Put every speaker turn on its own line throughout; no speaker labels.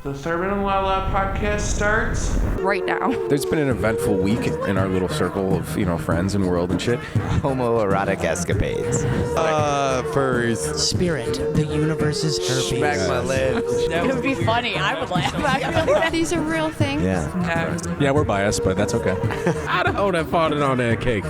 The Thurman and Lala podcast starts
right now.
There's been an eventful week in our little circle of, friends and world and shit.
Homoerotic escapades.
Furries.
Spirit. The universe's herpes.
Smack my lips.
It would be funny. I would laugh.
These are real things.
Yeah.
Yeah, we're biased, but that's okay.
I don't know that farted on that cake.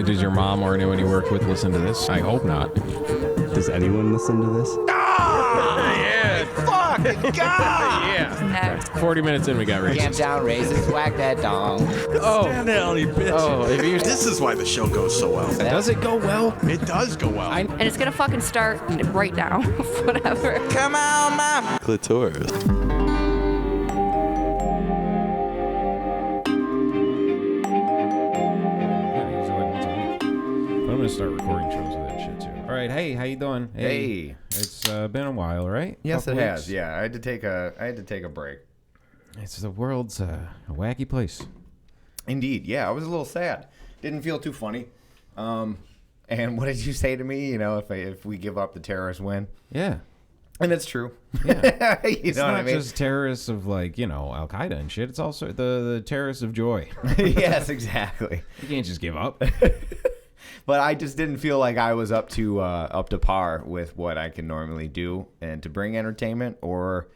Does your mom or anyone you work with listen to this? I hope not.
Does anyone listen to this?
Yeah.
Fucking God!
Yeah. 40 minutes in, we got racist.
Camp down, racist, whack that dong.
Oh.
Stand down, you bitch.
Oh, if you...
This is why the show goes so well.
Does it go well?
It does go well.
And it's gonna fucking start right now. Whatever.
Come on, mom.
Clitoris.
I'm gonna start recording shows with that shit too. All right, hey, how you doing?
Hey.
It's been a while, right?
Yes, it
Couple
has.
weeks.
Yeah, I had to take a break.
It's the world's a wacky place.
Indeed. Yeah, I was a little sad. Didn't feel too funny. And what did you say to me? If we give up, the terrorists win.
Yeah.
And it's true.
Yeah.
It's
It's
know
not
what I mean?
just terrorists of Al Qaeda and shit. It's also the terrorists of joy.
Yes, exactly.
You can't just give up.
But I just didn't feel like I was up to par with what I can normally do, and to bring entertainment or,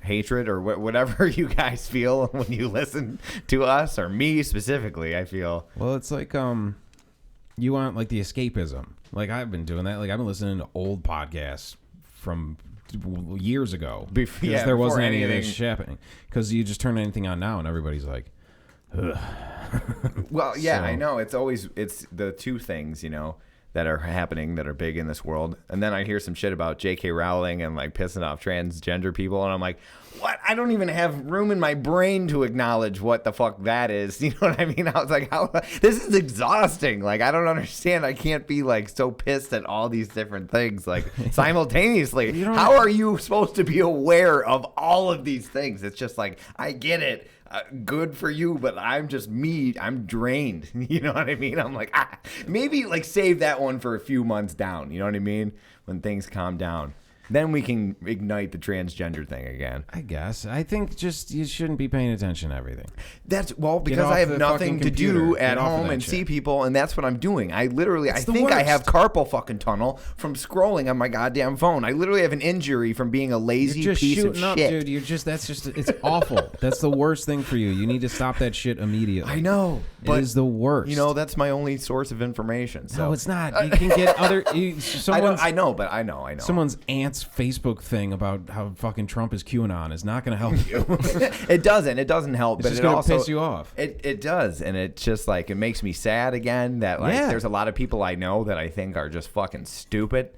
hatred or whatever you guys feel when you listen to us, or me specifically. I feel
Well, it's like you want like the escapism. Like I've been doing that. Like I've been listening to old podcasts from years ago because there wasn't any of this shit happening. Because you just turn anything on now and everybody's like, ugh.
Well, yeah,
So-
I know. It's the two things, that are happening that are big in this world. And then I hear some shit about J.K. Rowling and like pissing off transgender people. And I'm like, what? I don't even have room in my brain to acknowledge what the fuck that is. You know what I mean? I was like, this is exhausting. Like, I don't understand. I can't be like so pissed at all these different things like simultaneously. How are you supposed to be aware of all of these things? It's just like, I get it. Good for you, but I'm just me. I'm drained. You know what I mean? I'm like, maybe like save that one for a few months down. You know what I mean? When things calm down, then we can ignite the transgender thing again.
I guess. I think just you shouldn't be paying attention to everything.
That's
Get
because
off
I have
the
nothing
fucking
to do
computer.
at
Get off of
home
that
and
shit.
see people, and that's what I'm doing. I
It's the
think I have
worst.
carpal fucking tunnel from scrolling on my goddamn phone. I literally have an injury from being a lazy
You're just
piece of
shooting up,
shit.
dude. It's awful. That's the worst thing for you. You need to stop that shit immediately.
I know, but
it is the worst.
that's my only source of information. So
No, it's not. You can get other.
I know, but I know.
Someone's aunt's Facebook thing about how fucking Trump is QAnon is not going to help you.
It doesn't help,
It's
but
just
it
going to
also
piss you off.
It does, and it's just like it makes me sad again that there's a lot of people I know that I think are just fucking stupid.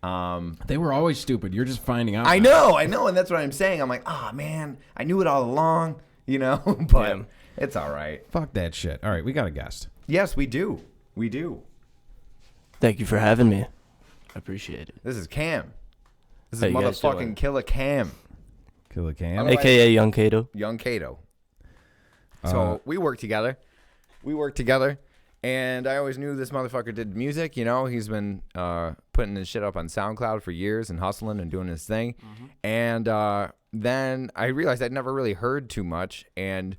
They were always stupid. You're just finding out.
I
now.
know, and that's what I'm saying. I'm like, oh man, I knew it all along, but it's all right.
Fuck that shit. All right, we got a guest.
Yes, we do.
Thank you for having me. I appreciate it.
This is Cam. This is
How you guys
motherfucking
doing?
Killer Cam,
Killer Cam.
AKA Young Kato.
Young Kato. So we work together. And I always knew this motherfucker did music. He's been putting his shit up on SoundCloud for years and hustling and doing his thing.
Mm-hmm.
And then I realized I'd never really heard too much. And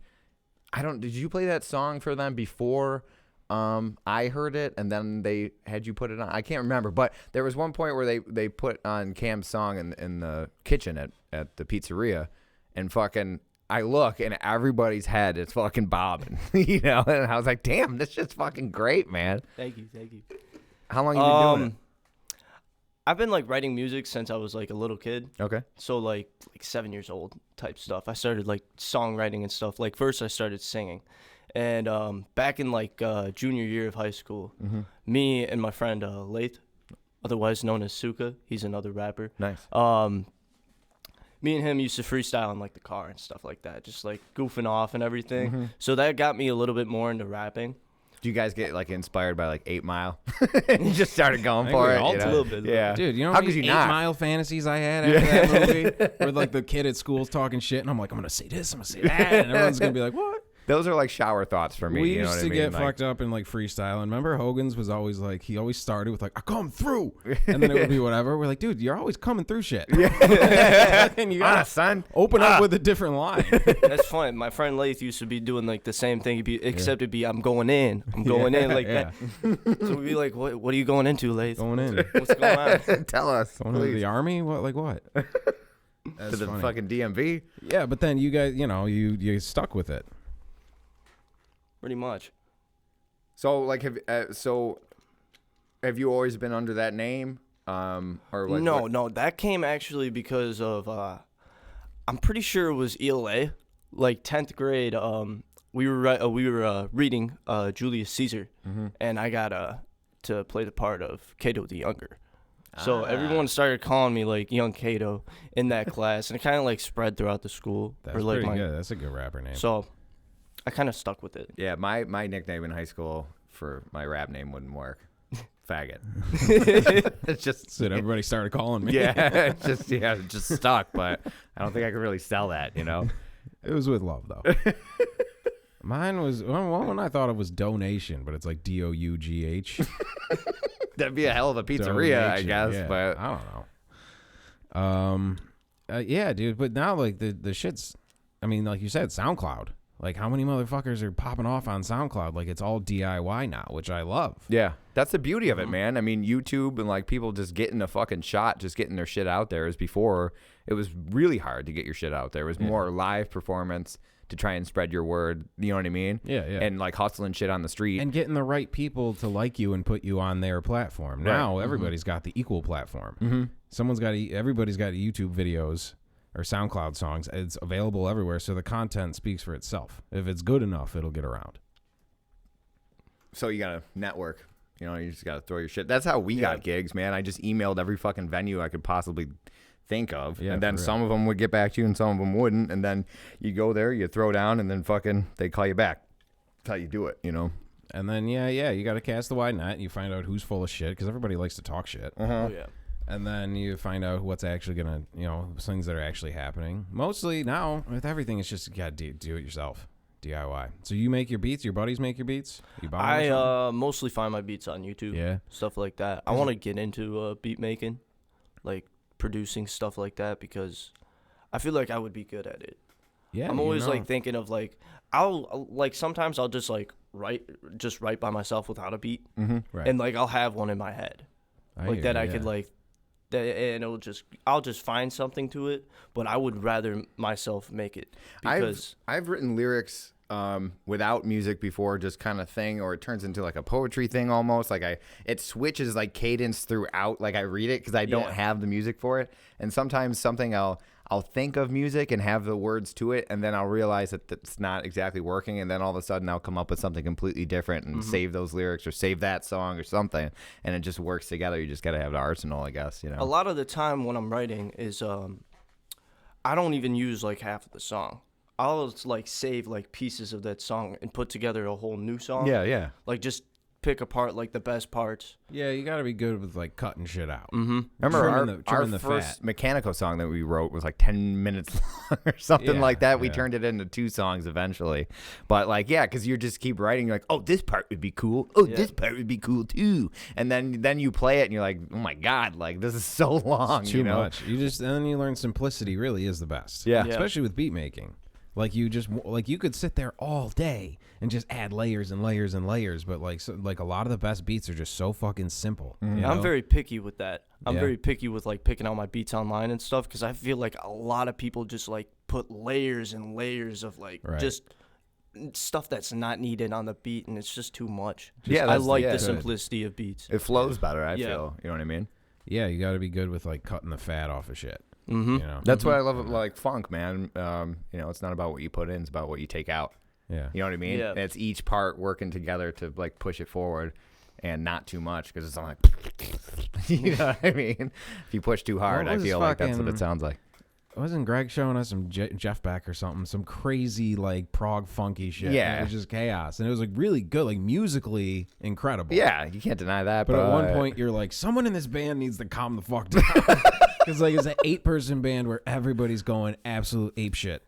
did you play that song for them before I heard it? And then they had you put it on? I can't remember. But there was one point where they put on Cam's song in the kitchen at the pizzeria. And fucking... I look and everybody's head is fucking bobbing, and I was like, damn, this shit's fucking great, man.
Thank you.
How long have you been doing it?
I've been writing music since I was a little kid.
Okay.
So like 7 years old type stuff. I started songwriting and stuff. First I started singing. And back in junior year of high school, me and my friend Lath, otherwise known as Suka, he's another rapper.
Nice.
Me and him used to freestyle in the car and stuff like that, just goofing off and everything. So that got me a little bit more into rapping.
Do you guys get inspired by 8 Mile? And you just started going for it.
A little bit.
Yeah.
Dude, you know
how
how
could you
8
not?
Mile fantasies I had after that movie? Where the kid at school's talking shit and I'm like, I'm going to say this, I'm going to say that. And everyone's going to be like, what?
Those are like shower thoughts for me.
We
you know
used
what
to
I mean?
get
Like,
fucked up in like freestyle, and remember Hogan's was always like he always started with like I come through, and then it would be whatever. We're like, dude, you're always coming through shit. And you gotta
son,
open up with a different line.
That's funny. My friend Lath used to be doing like the same thing, except it'd be I'm going in like that. So we'd be like, what are you going into, Lath?
Going in,
What's going on?
tell us.
going into the army. What like what?
To the fucking DMV.
Yeah, but then you guys, you stuck with it.
Pretty much.
So like, have you always been under that name? Or like,
No, that came actually because of I'm pretty sure it was ELA, like 10th grade. We were reading Julius Caesar, and I got to play the part of Cato the Younger. So everyone started calling me like Young Cato in that class, and it kind of like spread throughout the school.
That's
like
pretty good. That's a good rapper name.
So I kind of stuck with it.
Yeah, my nickname in high school for my rap name wouldn't work. Faggot. It's just
so everybody started calling me.
yeah, it just stuck. But I don't think I could really sell that. You know,
It was with love though. Mine was one I thought it was donation, but it's like DOUGH.
that'd be a hell of a pizzeria, I
Donation,
guess.
yeah.
But
I don't know. Yeah, dude. But now like the shit's, I mean, like you said, SoundCloud. Like how many motherfuckers are popping off on SoundCloud? Like it's all DIY now, which I love.
yeah, that's the beauty of it, man. I mean, YouTube and like people just getting a fucking shot, just getting their shit out there. As before, it was really hard to get your shit out there. It was more live performance to try and spread your word. You know what I mean?
Yeah, yeah.
And like hustling shit on the street.
And getting the right people to like you and put you on their platform. Now everybody's got the equal platform. Everybody's got YouTube videos or SoundCloud songs. It's available everywhere, so the content speaks for itself. If it's good enough, it'll get around.
So you gotta network. You know, you just gotta throw your shit. That's how we got gigs, man. I just emailed every fucking venue I could possibly think of, and then some of them would get back to you and some of them wouldn't, and then you go there, you throw down, and then fucking they call you back. That's how you do it, you know.
And then you got to cast the wide net. And you find out who's full of shit because everybody likes to talk shit.
Oh yeah.
And then you find out what's actually gonna, things that are actually happening. Mostly now with everything, it's just you gotta do it yourself, DIY. So you make your beats. Your buddies make your beats. You buy them or
I mostly find my beats on YouTube.
Yeah.
Stuff like that. I want to get into beat making, like producing stuff like that, because I feel like I would be good at it.
Yeah.
I'm always like thinking of like I'll like sometimes I'll just like write by myself without a beat,
right.
and like I'll have one in my head like that I could like that, and I'll just find something to it, but I would rather myself make it because
I've written lyrics without music before, just kind of thing, or it turns into like a poetry thing almost. Like it switches like cadence throughout. Like I read it because I don't have the music for it, and sometimes something I'll think of music and have the words to it, and then I'll realize that that's not exactly working, and then all of a sudden I'll come up with something completely different and save those lyrics or save that song or something, and it just works together. You just got to have the arsenal, I guess, you know.
a lot of the time when I'm writing is I don't even use like half of the song. I'll like save like pieces of that song and put together a whole new song.
Yeah.
Like just pick apart like the best parts.
Yeah, you got to be good with like cutting shit out.
Remember our first Mechanical song that we wrote was like 10 minutes long or something like that. We turned it into 2 songs eventually. But like, yeah, because you just keep writing. You're like, oh, this part would be cool. Oh, this part would be cool too. And then you play it and you're like, oh my God, like this is so long.
It's too much. And then you learn simplicity really is the best.
Yeah.
Especially with beat making. Like you could sit there all day and just add layers and layers and layers, but like a lot of the best beats are just so fucking simple. You know?
I'm very picky with that. I'm very picky with like picking out my beats online and stuff, because I feel like a lot of people just like put layers and layers of like just stuff that's not needed on the beat, and it's just too much. I like the simplicity of beats.
It flows better, I feel. You know what I mean?
Yeah, you got to be good with like cutting the fat off of shit.
Mm-hmm.
You know?
That's why I love it, like funk, man. It's not about what you put in; it's about what you take out.
Yeah,
you know what I mean.
Yeah.
And it's each part working together to like push it forward, and not too much, because it's not like, you know what I mean. If you push too hard, I feel like that's what it sounds like.
Wasn't Greg showing us some Jeff Beck or something, some crazy like prog funky shit?
Yeah,
it was just chaos, and it was like really good, like musically incredible.
Yeah, you can't deny that.
But at one point, you're like, someone in this band needs to calm the fuck down, because like it's an 8-person band where everybody's going absolute ape shit.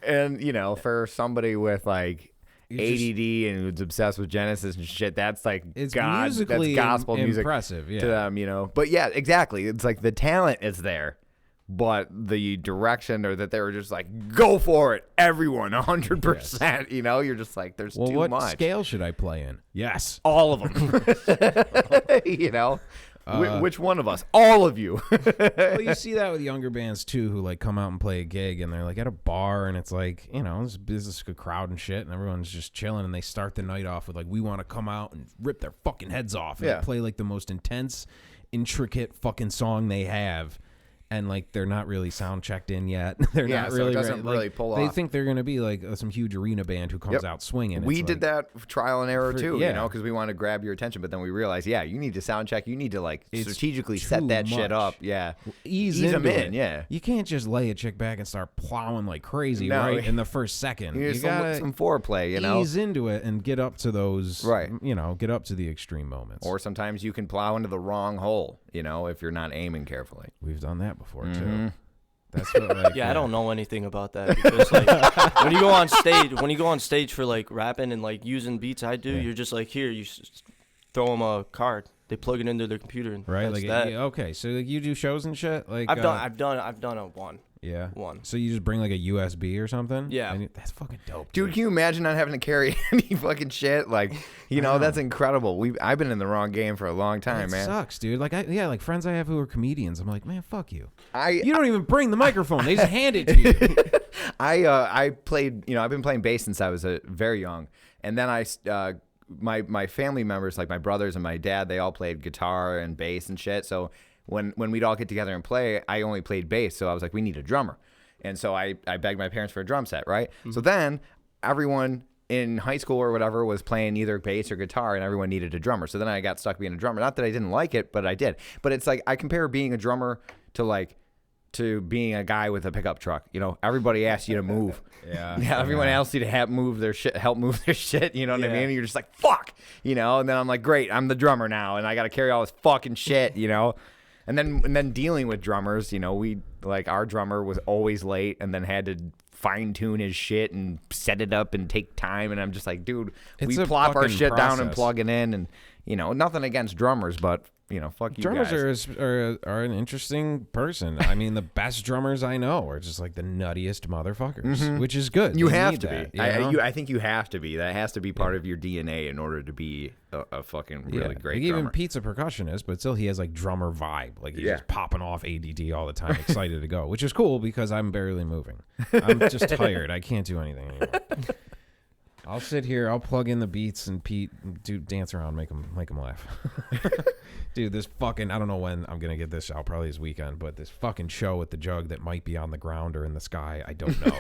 And for somebody with like ADD and who's obsessed with Genesis and shit. That's like
It's
God.
musically
That's gospel music
impressive, yeah.
to them, you know. But yeah, exactly. It's like the talent is there, but the direction, or that they were just like, go for it, everyone, 100%. You know, you're just like, there's too
what
much.
scale should I play in? Yes.
All of them. You know. Which one of us? All of you.
Well, you see that with younger bands too, who like come out and play a gig, and they're like at a bar, and it's like, you know, it's a business crowd and shit, and everyone's just chilling, and they start the night off with like, we want to come out and rip their fucking heads off, and
Yeah.
they play like the most intense, intricate fucking song they have. And like they're not really sound checked in yet. They're
Yeah,
not
so it
really
doesn't really pull
They
off.
think they're gonna be like some huge arena band who comes out swinging.
We
It's
did
like,
that trial and error too,
yeah.
you know, because we want to grab your attention, but then we realized, yeah, you need to sound check. You need to like
It's
strategically
too
set that shit
much.
up. Yeah,
Ease
them
into
in.
it.
Yeah,
You can't just lay a chick back and start plowing like crazy
No.
right in the first second.
you
You
need
gotta
some foreplay, you know.
ease into it and get up to those,
Right.
You know, get up to the extreme moments.
Or sometimes you can plow into the wrong hole, you know, if you're not aiming carefully.
We've done that before
Mm-hmm.
too. That's what, like,
Yeah, I don't know anything about that because like when you go on stage for like rapping and like using beats I do,
Yeah.
you're just like here, throw them a card, they plug it into their computer and
Right,
that's
like
that.
yeah, okay, so like you do shows and shit. Like
I've done a one.
yeah,
one.
So you just bring like a USB or something.
Yeah.
that's fucking dope,
Dude, can you imagine not having to carry any fucking shit? Like, you know, that's incredible. I've been in the wrong game for a long time,
It
man.
sucks, dude. Like like friends I have who are comedians. I'm like, man, fuck you.
You
You don't even bring the microphone. They just hand it to you.
I played, you know, I've been playing bass since I was very young, and then my family members, like my brothers and my dad, they all played guitar and bass and shit. So when we'd all get together and play, I only played bass. So I was like, we need a drummer, and so I begged my parents for a drum set, right? So then everyone in high school or whatever was playing either bass or guitar, and everyone needed a drummer. So then I got stuck being a drummer. Not that I didn't like it, but I did. But it's like I compare being a drummer to being a guy with a pickup truck. You know, everybody asks you to move.
Yeah.
Everyone asks you to help move their shit. You know what I mean? And you're just like, fuck, you know. And then I'm like, great, I'm the drummer now, and I got to carry all this fucking shit, you know. And then dealing with drummers, you know, our drummer was always late, and then had to fine tune his shit and set it up and take time. And I'm just like, dude,
It's
we
a
plop our
fucking
shit down and
process.
plug it in, and you know, nothing against drummers, but you know, fuck you
Drummers
guys.
are an interesting person. I mean, the best drummers I know are just like the nuttiest motherfuckers, which is good.
You
They
have
need
to
that,
be.
you know?
I think you have to be. That has to be part of your DNA in order to be a fucking really great
like
drummer.
even Pete's a percussionist, but still he has like drummer vibe. Like he's
Yeah.
just popping off ADD all the time, excited to go, which is cool because I'm barely moving. I'm just tired. I can't do anything anymore. I'll sit here. I'll plug in the beats, and Pete dance around, make him laugh. Dude, this fucking, I don't know when I'm gonna get this out. Probably this weekend, but this fucking show at the Jug that might be on the ground or in the sky, I don't know,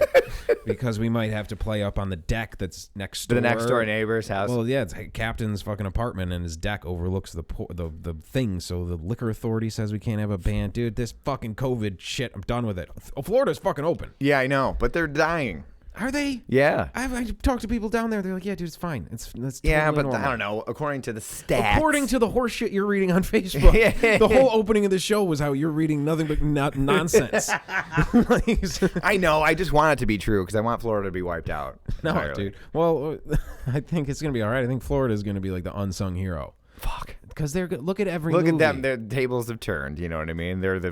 because we might have to play up on the deck that's next door.
The next door neighbor's house.
Well, yeah, it's a captain's fucking apartment, and his deck overlooks the thing. So the liquor authority says we can't have a band, dude. This fucking COVID shit, I'm done with it. Florida's fucking open.
Yeah, I know, but they're dying.
Are they?
Yeah.
I've talked to people down there. They're like, yeah, dude, it's fine. That's
Yeah,
totally
but
normal.
I don't know. According to the stats.
According to the horse shit you're reading on Facebook, the whole opening of the show was how you're reading nothing but nonsense.
I know. I just want it to be true because I want Florida to be wiped out.
No,
entirely.
dude. Well, I think it's gonna be all right. I think Florida is gonna be like the unsung hero.
Fuck.
Because they're look at every
Look
movie.
at them. Their tables have turned. You know what I mean? They're the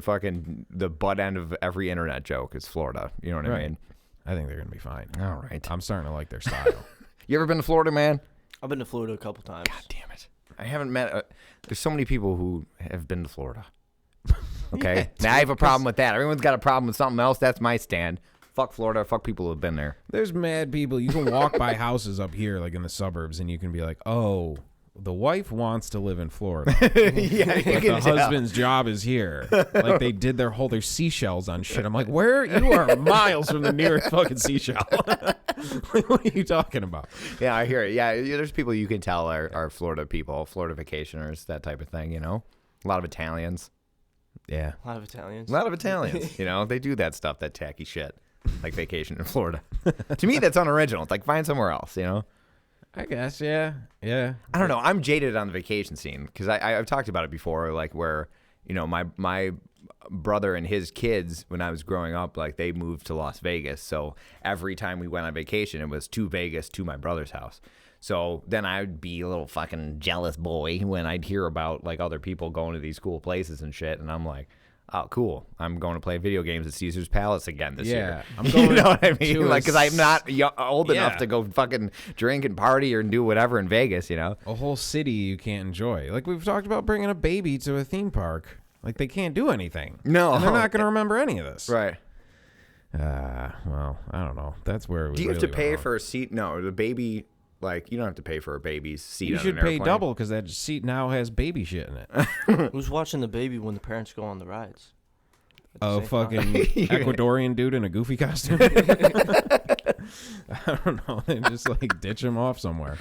butt end of every internet joke is Florida. You know what I
Right.
mean?
I think they're gonna be fine.
All right.
I'm starting to like their style.
You ever been to Florida, man?
I've been to Florida a couple times.
God damn it. I haven't met. There's so many people who have been to Florida. Okay.
Yeah,
now I have a problem with that. Everyone's got a problem with something else. That's my stand. Fuck Florida. Fuck people who have been there.
There's mad people. You can walk by houses up here, like in the suburbs, and you can be like, oh, the wife wants to live in Florida.
Yeah, you
But the
can tell.
husband's job is here. Like they did their seashells on shit. I'm like, where? You are miles from the nearest fucking seashell. Like, what are you talking about?
Yeah, I hear it. Yeah, there's people you can tell are Florida people, Florida vacationers, that type of thing, you know? A lot of Italians.
Yeah.
A lot of Italians.
A lot of Italians, you know? They do that stuff, that tacky shit, like vacation in Florida. To me, that's unoriginal. It's like, find somewhere else, you know?
I guess, yeah. Yeah.
I don't know. I'm jaded on the vacation scene because I've talked about it before, like where, you know, my brother and his kids, when I was growing up, like they moved to Las Vegas. So every time we went on vacation, it was to Vegas to my brother's house. So then I'd be a little fucking jealous boy when I'd hear about like other people going to these cool places and shit. And I'm like, oh, cool. I'm going to play video games at Caesar's Palace again this year.
I'm going
you know what I mean?
to
Like, because I'm not old enough
Yeah.
to go fucking drink and party or do whatever in Vegas, you know?
A whole city you can't enjoy. Like we've talked about bringing a baby to a theme park. Like they can't do anything.
No.
And they're not going to remember any of this.
Right.
Well, I don't know. That's where we
Do you have
really
to
go
pay
wrong.
for a seat? No, the baby, like, you don't have to pay for a baby's seat.
You
on
should
an
pay
airplane.
double because that seat now has baby shit in it.
Who's watching the baby when the parents go on the rides? At the
A
same
fucking
time?
Ecuadorian dude in a goofy costume. I don't know. They just like ditch him off somewhere.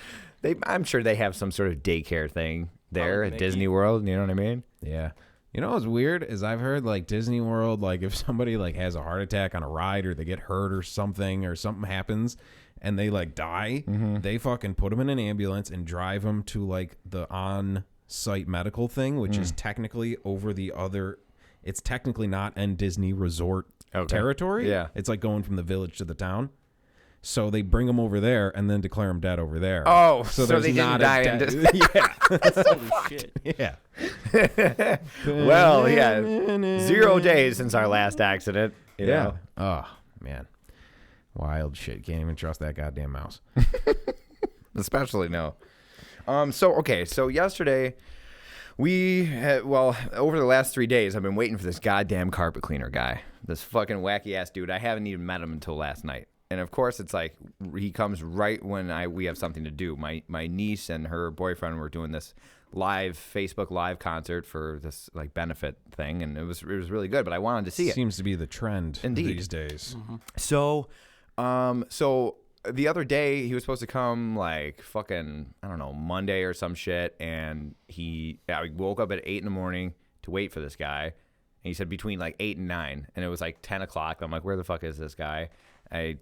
I'm sure they have some sort of daycare thing there
Probably
at
Mickey.
Disney World. You know what I mean?
Yeah. You know what's weird is I've heard like Disney World, like if somebody like has a heart attack on a ride or they get hurt or something happens and they like die, they fucking put them in an ambulance and drive them to like the on-site medical thing, which is technically over the other. It's technically not in Disney resort territory.
Yeah.
It's like going from the village to the town. So they bring them over there and then declare them dead over there.
Oh,
so
so
there's
they didn't
not
die
a
in
dead.
Dis-
Yeah.
Well, yeah. 0 days since our last accident. You
Yeah.
know?
Oh, man. Wild shit. Can't even trust that goddamn mouse.
Especially no. So yesterday we had, over the last 3 days I've been waiting for this goddamn carpet cleaner guy. This fucking wacky ass dude. I haven't even met him until last night. And of course it's like he comes right when we have something to do. My niece and her boyfriend were doing this Facebook live concert for this like benefit thing, and it was really good, but I wanted to see it.
Seems to be the trend
Indeed.
these days.
So the other day he was supposed to come like fucking, I don't know, Monday or some shit, and we woke up at 8 in the morning to wait for this guy, and he said between like 8 and 9, and it was like 10 o'clock. I'm like, where the fuck is this guy? And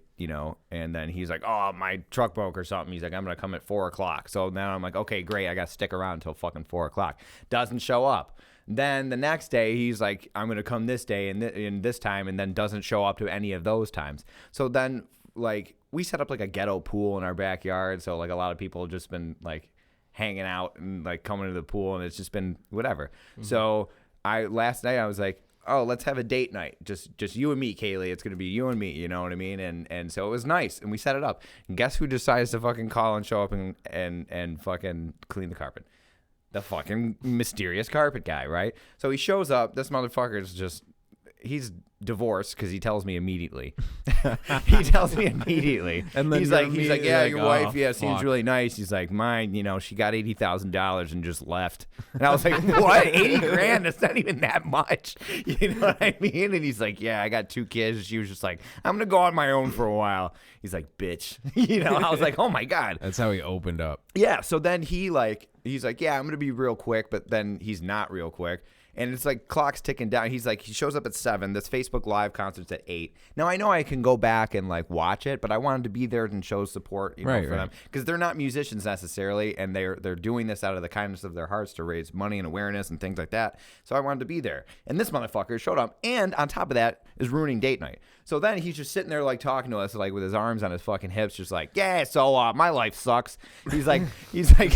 then he's like, oh, my truck broke or something. He's like, I'm gonna come at 4 o'clock. So now I'm like, okay, great, I gotta stick around until fucking 4 o'clock. Doesn't show up. Then the next day he's like, I'm gonna come this day and in this time, and then doesn't show up to any of those times. So then like we set up like a ghetto pool in our backyard, so like a lot of people have just been like hanging out and like coming to the pool, and it's just been whatever. So last night I was like, oh, let's have a date night. Just you and me, Kaylee. It's going to be you and me, you know what I mean? And so it was nice, and we set it up. And guess who decides to fucking call and show up and fucking clean the carpet? The fucking mysterious carpet guy, right? So he shows up. This motherfucker's just, he's divorced because he tells me immediately. He tells me immediately.
And then
he's
you're
like, yeah,
immediately
your
like,
wife,
oh,
seems
fuck.
really nice. He's like, mine, she got $80,000 and just left. And I was like, what? 80 grand? That's not even that much. You know what I mean? And he's like, yeah, I got 2 kids. And she was just like, I'm going to go on my own for a while. He's like, bitch. I was like, oh my God.
That's how he opened up.
Yeah. So then he's like, yeah, I'm going to be real quick. But then he's not real quick. And it's like clock's ticking down. He's like, he shows up at 7. This Facebook Live concert's at 8. Now I know I can go back and like watch it, but I wanted to be there and show support, for them, because they're not musicians necessarily, and they're doing this out of the kindness of their hearts to raise money and awareness and things like that. So I wanted to be there. And this motherfucker showed up, and on top of that is ruining date night. So then he's just sitting there like talking to us like with his arms on his fucking hips, just like, yeah. So my life sucks. He's like,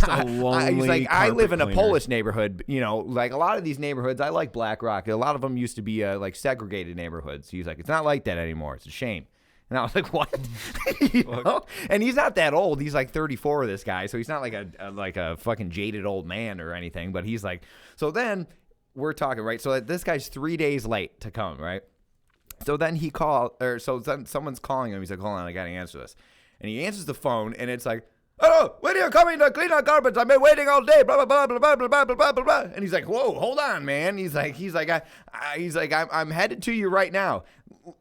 I live in a Polish neighborhood. Like a lot of these neighborhoods, I like Black Rock. A lot of them used to be like segregated neighborhoods. He's like, it's not like that anymore. It's a shame. And I was like, what? And he's not that old. He's like 34, this guy. So he's not like a fucking jaded old man or anything. But he's like, so then we're talking, right? So this guy's 3 days late to come, right? So then then someone's calling him. He's like, hold on, I got to answer this. And he answers the phone, and it's like, oh, when are you coming to clean our carpets? I've been waiting all day, blah, blah, blah, blah, blah, blah, blah, blah, blah, blah. And he's like, whoa, hold on, man. He's like, I'm headed to you right now.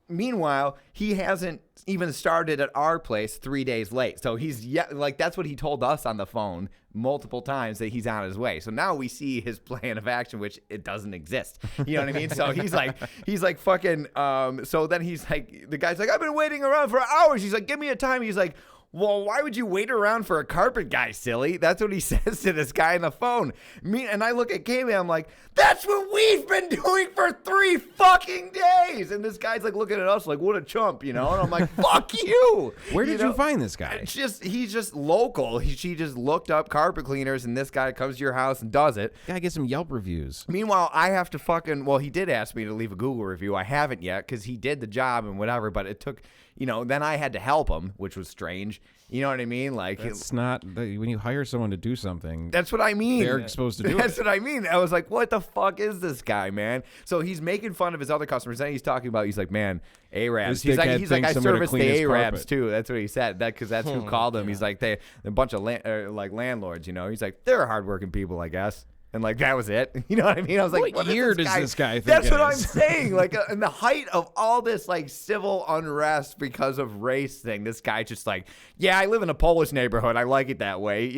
Meanwhile, he hasn't even started at our place 3 days late. So that's what he told us on the phone multiple times, that he's on his way. So now we see his plan of action, which it doesn't exist. You know what I mean? So he's like fucking, so then he's like, the guy's like, I've been waiting around for hours. He's like, give me a time. He's like, Well, why would you wait around for a carpet guy, silly? That's what he says to this guy on the phone. And I look at Kaylee, I'm like, that's what we've been doing for 3 fucking days. And this guy's like looking at us like, what a chump, And I'm like, fuck you.
Where did you find this guy?
He's just local. She just looked up carpet cleaners, and this guy comes to your house and does it.
Gotta get some Yelp reviews.
Meanwhile, I have to well, he did ask me to leave a Google review. I haven't yet because he did the job and whatever, but it took, then I had to help him, which was strange. You know what I mean? Like,
it's not when you hire someone to do something.
That's what I mean.
They're supposed to do
That's what I mean. I was like, what the fuck is this guy, man? So he's making fun of his other customers. Then he's talking about, he's like, man, Arabs. He's like, I service the Arabs too. That's what he said. Because that's who called him. He's like, they're a bunch of landlords. He's like, they're hardworking people, I guess. And like that was it. You know what I mean? I was like,
what year does this guy think
That's
it
what I'm
is?
saying. Like in the height of all this like civil unrest because of race thing, this guy just like, yeah, I live in a Polish neighborhood. I like it that way.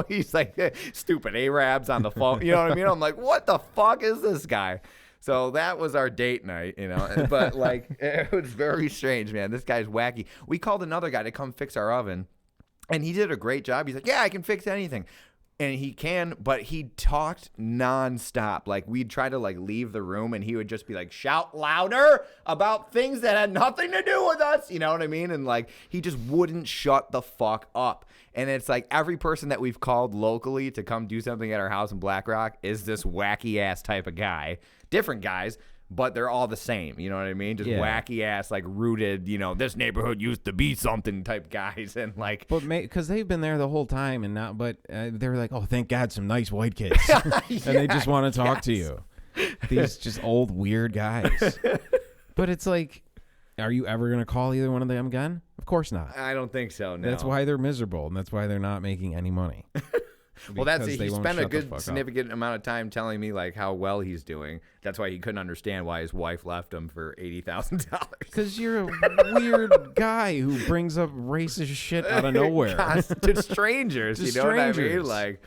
He's like stupid Arabs on the phone. You know what I mean? I'm like, what the fuck is this guy? So that was our date night, But like, it was very strange, man. This guy's wacky. We called another guy to come fix our oven, and he did a great job. He's like, yeah, I can fix anything. And he can, but he talked nonstop. Like we'd try to like leave the room, and he would just be like, shout louder about things that had nothing to do with us. You know what I mean? And like he just wouldn't shut the fuck up. And it's like every person that we've called locally to come do something at our house in Black Rock is this wacky ass type of guy. Different guys, but they're all the same. You know what I mean? Just wacky ass, like rooted, this neighborhood used to be something type guys. And like,
but because they've been there the whole time and not, but they're like, oh, thank God, some nice white kids. And they just want to talk to you. These just old, weird guys. But it's like, are you ever going to call either one of them again? Of course not.
I don't think so. No.
That's why they're miserable. And that's why they're not making any money.
Well, that's it. He spent a good significant amount of time telling me like how well he's doing. That's why he couldn't understand why his wife left him for $80,000.
Because you're a weird guy who brings up racist shit out of nowhere
to strangers. What I mean? Like,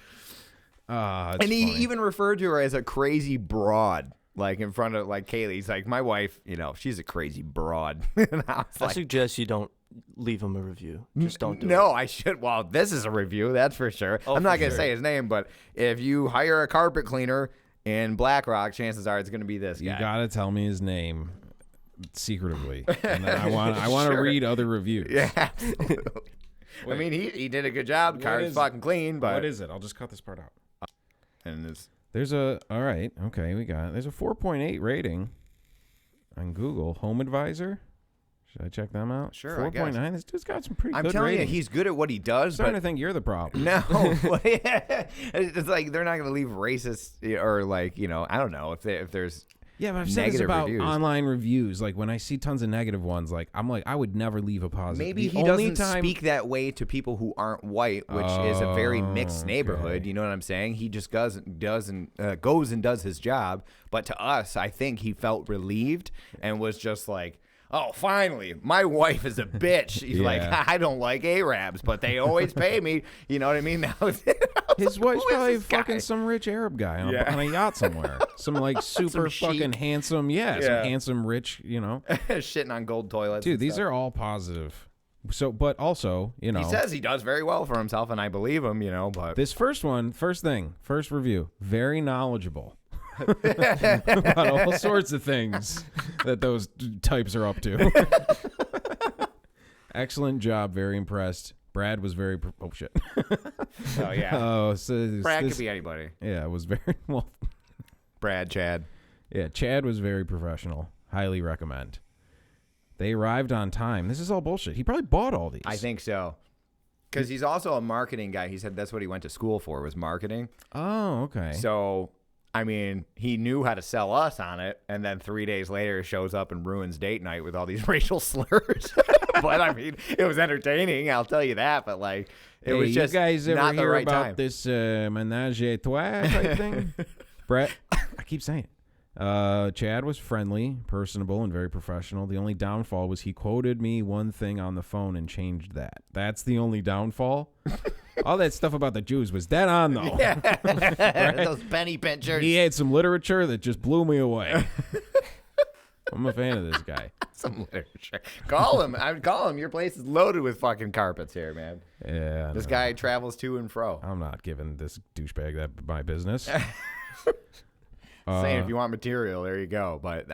and he even referred to her as a crazy broad. Like in front of like Kaylee. He's like, my wife, she's a crazy broad. And I
suggest you don't leave him a review. Just don't do it.
No, I should. Well, this is a review, that's for sure. I'm not going to say his name, but if you hire a carpet cleaner in Black Rock, chances are it's going to be this guy.
You got to tell me his name secretively. And then I want to read other reviews.
Yeah, absolutely. I mean, he did a good job. The car is fucking clean, but
what is it? I'll just cut this part out.
And it's
there's a all right, okay, we got it. There's a 4.8 rating on Google. Home Advisor. Should I check them out?
Sure,
4.9. This dude's got some pretty good ratings.
I'm telling you, he's good at what he does.
I'm starting to think you're the problem.
No. It's like they're not going to leave racist or like, I don't know if there's
yeah, but I've said this about online reviews. Like when I see tons of negative ones, like I'm like, I would never leave a positive.
Maybe he doesn't speak that way to people who aren't white, which is a very mixed neighborhood. You know what I'm saying? He just goes and does his job. But to us, I think he felt relieved and was just like, oh, finally, my wife is a bitch. He's like, I don't like Arabs, but they always pay me. You know what I mean?
His wife's probably fucking some rich Arab guy on a yacht somewhere. Some like super fucking handsome, some handsome rich,
shitting on gold toilets.
Dude, these are all positive. So, but also,
he says he does very well for himself, and I believe him, but
this first review, very knowledgeable. About all sorts of things that those types are up to. Excellent job. Very impressed. Brad was very oh shit.
Oh yeah.
Oh, so
Brad could be anybody.
Yeah, it was very well.
Brad, Chad.
Yeah, Chad was very professional. Highly recommend. They arrived on time. This is all bullshit. He probably bought all these.
I think so. Because he's also a marketing guy. He said that's what he went to school for, was marketing.
Oh, okay.
So I mean, he knew how to sell us on it, and then 3 days later it shows up and ruins date night with all these racial slurs. But I mean, it was entertaining, I'll tell you that. But like, it was just
you guys ever
not the
hear
right
about
time.
this menage a trois type thing? Brett, I keep saying it. Chad was friendly, personable, and very professional. The only downfall was he quoted me one thing on the phone and changed that. That's the only downfall. All that stuff about the Jews was dead on, though.
Yeah. Right? Those penny pinchers.
He had some literature that just blew me away. I'm a fan of this guy.
Some literature. Call him. I would call him. Your place is loaded with fucking carpets here, man.
Yeah.
This guy travels to and fro.
I'm not giving this douchebag that my business.
Saying if you want material, there you go. But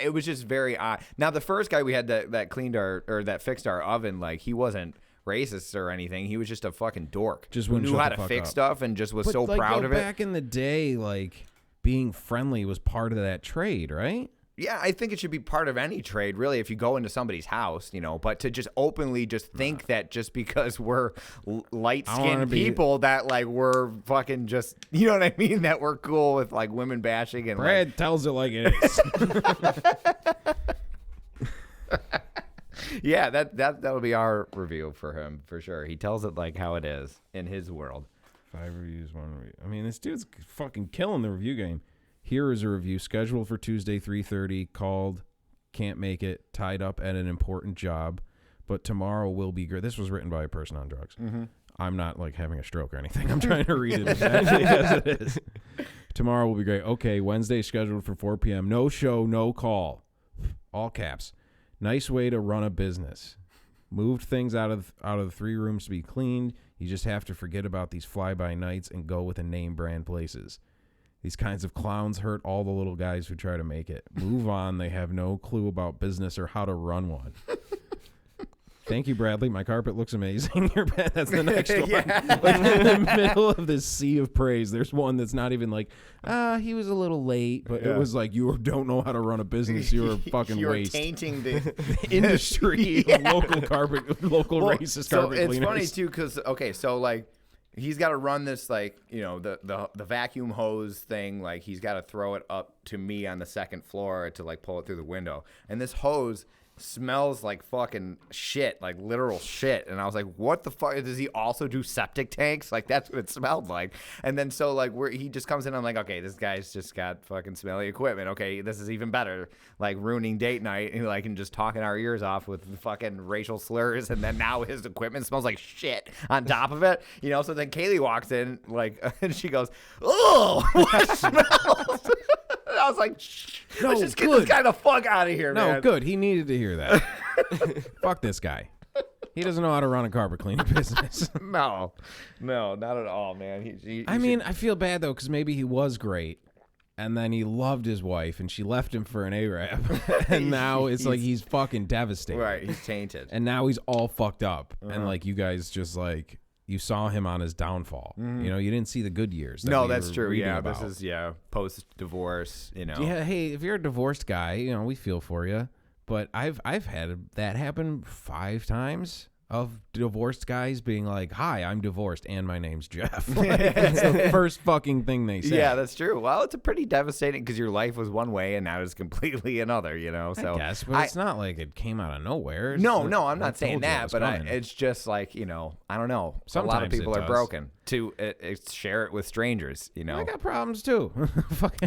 it was just very odd. Now the first guy we had that cleaned that fixed our oven, like he wasn't racist or anything. He was just a fucking dork.
Just
who
wouldn't
knew
shut
how
the
to
fuck
fix
up.
stuff and just was
But,
so
like,
proud of it.
Back in the day, like being friendly was part of that trade, right?
Yeah, I think it should be part of any trade, really, if you go into somebody's house, you know. But to just openly just think that just because we're light-skinned people that, like, we're fucking just, you know what I mean? That we're cool with, like, women bashing and,
Brad tells it like it is.
Yeah, that'll be our review for him, for sure. He tells it like how it is in his world.
5 reviews, 1 review. I mean, this dude's fucking killing the review game. Here is a review scheduled for Tuesday, 3:30, called Can't Make It, tied up at an important job, but tomorrow will be great. This was written by a person on drugs. Mm-hmm. I'm not, like, having a stroke or anything. I'm trying to read it exactly as it is. Tomorrow will be great. Okay, Wednesday scheduled for 4 p.m. No show, no call. All caps. Nice way to run a business. Moved things out of the 3 rooms to be cleaned. You just have to forget about these fly-by-nights and go with the name brand places. These kinds of clowns hurt all the little guys who try to make it. Move on. They have no clue about business or how to run one. Thank you, Bradley. My carpet looks amazing. You're bad. That's the next one. Like in the middle of this sea of praise, there's one that's not even like, he was a little late, but it was like, you don't know how to run a business. You're a fucking
You're
waste.
tainting the
Industry of local racist carpet
it's
cleaners.
funny too because so like he's got to run this, like, you know, the vacuum hose thing, like he's got to throw it up to me on the second floor to like pull it through the window, and this hose smells like fucking shit, like literal shit. And I was like, what the fuck? Does he also do septic tanks? Like, that's what it smelled like. And then so like he just comes in, I'm like, okay, this guy's just got fucking smelly equipment. Okay, this is even better. Like ruining date night and like and just talking our ears off with fucking racial slurs, and then now his equipment smells like shit on top of it. You know, so then Kaylee walks in like and she goes, oh, what smells? I was like, let's just get this guy the fuck out of here, man.
No, good. He needed to hear that. Fuck this guy. He doesn't know how to run a carpet cleaning business.
No, not at all, man.
I mean, I feel bad, though, because maybe he was great, and then he loved his wife, and she left him for an Arab, and now it's like he's fucking devastated.
Right, he's tainted.
And now he's all fucked up, and like you guys just like... You saw him on his downfall. Mm-hmm. You know, you didn't see the good years.
No, that's true. Yeah, this is post-divorce. You know.
Yeah. Hey, if you're a divorced guy, you know we feel for you. But I've had that happen 5 times of divorced guys being like, "Hi, I'm divorced and my name's Jeff." Like, it's the first fucking thing they say.
Yeah, that's true. Well, it's a pretty devastating because your life was one way and now it's completely another. You know. So
I guess, but it's not like it came out of nowhere.
No, I'm not saying that, but it's just like, you know, I don't know.
Sometimes
a lot of people
it
are
does.
broken to share it with strangers. You know.
I got problems too.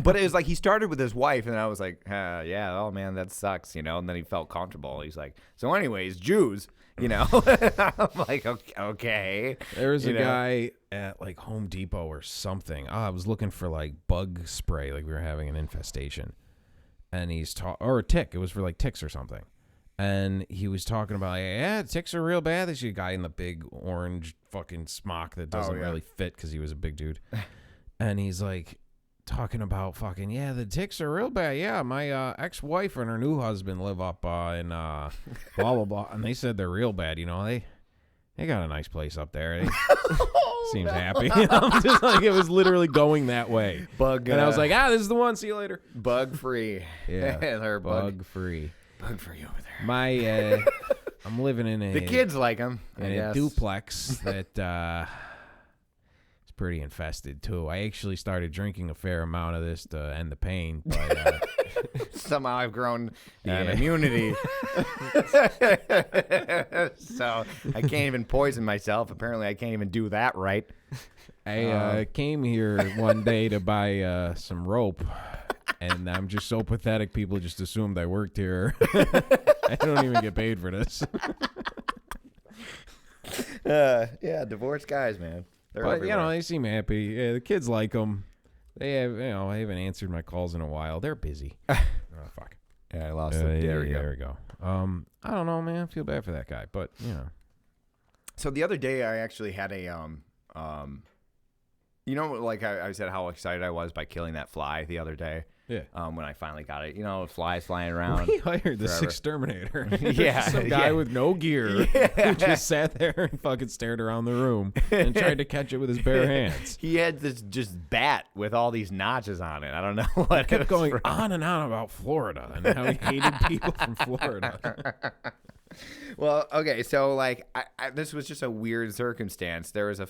But it was like he started with his wife, and I was like, yeah, oh man, that sucks. You know. And then he felt comfortable. He's like, so anyways, Jews. You know, I'm like, okay.
There was a guy at like Home Depot or something. I was looking for like bug spray, like we were having an infestation, and he's or a tick. It was for like ticks or something, and he was talking about, yeah, ticks are real bad. There's a guy in the big orange fucking smock that doesn't really fit because he was a big dude, and he's like talking about fucking, yeah, the ticks are real bad. Yeah, my ex-wife and her new husband live up in blah blah blah, and they said they're real bad. You know, they got a nice place up there. Seems happy. I'm just like, it was literally going that way. And I was like, this is the one. See you later.
Bug free.
Yeah,
they're
bug free.
Bug free over there.
My I'm living in
the kids like them.
In a duplex that. Pretty infested too. I actually started drinking a fair amount of this to end the pain, but
somehow I've grown an immunity. So I can't even poison myself. Apparently I can't even do that right.
I came here one day to buy some rope, and I'm just so pathetic people just assumed I worked here. I don't even get paid for this.
Yeah, divorced guys, man. They're
but
everywhere.
You know, they seem happy. Yeah, the kids like them. They have, they haven't answered my calls in a while. They're busy. Oh fuck.
Yeah, I lost it. There
we go. I don't know, man. I feel bad for that guy, but you know.
So the other day, I actually had a you know, like I said, how excited I was by killing that fly the other day.
Yeah.
When I finally got it, you know, flies flying around.
We hired this
forever.
exterminator.
Yeah,
Some guy
yeah.
with no gear who just sat there and fucking stared around the room and tried to catch it with his bare hands.
He had this just bat with all these notches on it. I don't know what.
Kept going on and on about Florida and how he hated people from Florida.
Well, okay, so like this was just a weird circumstance. There was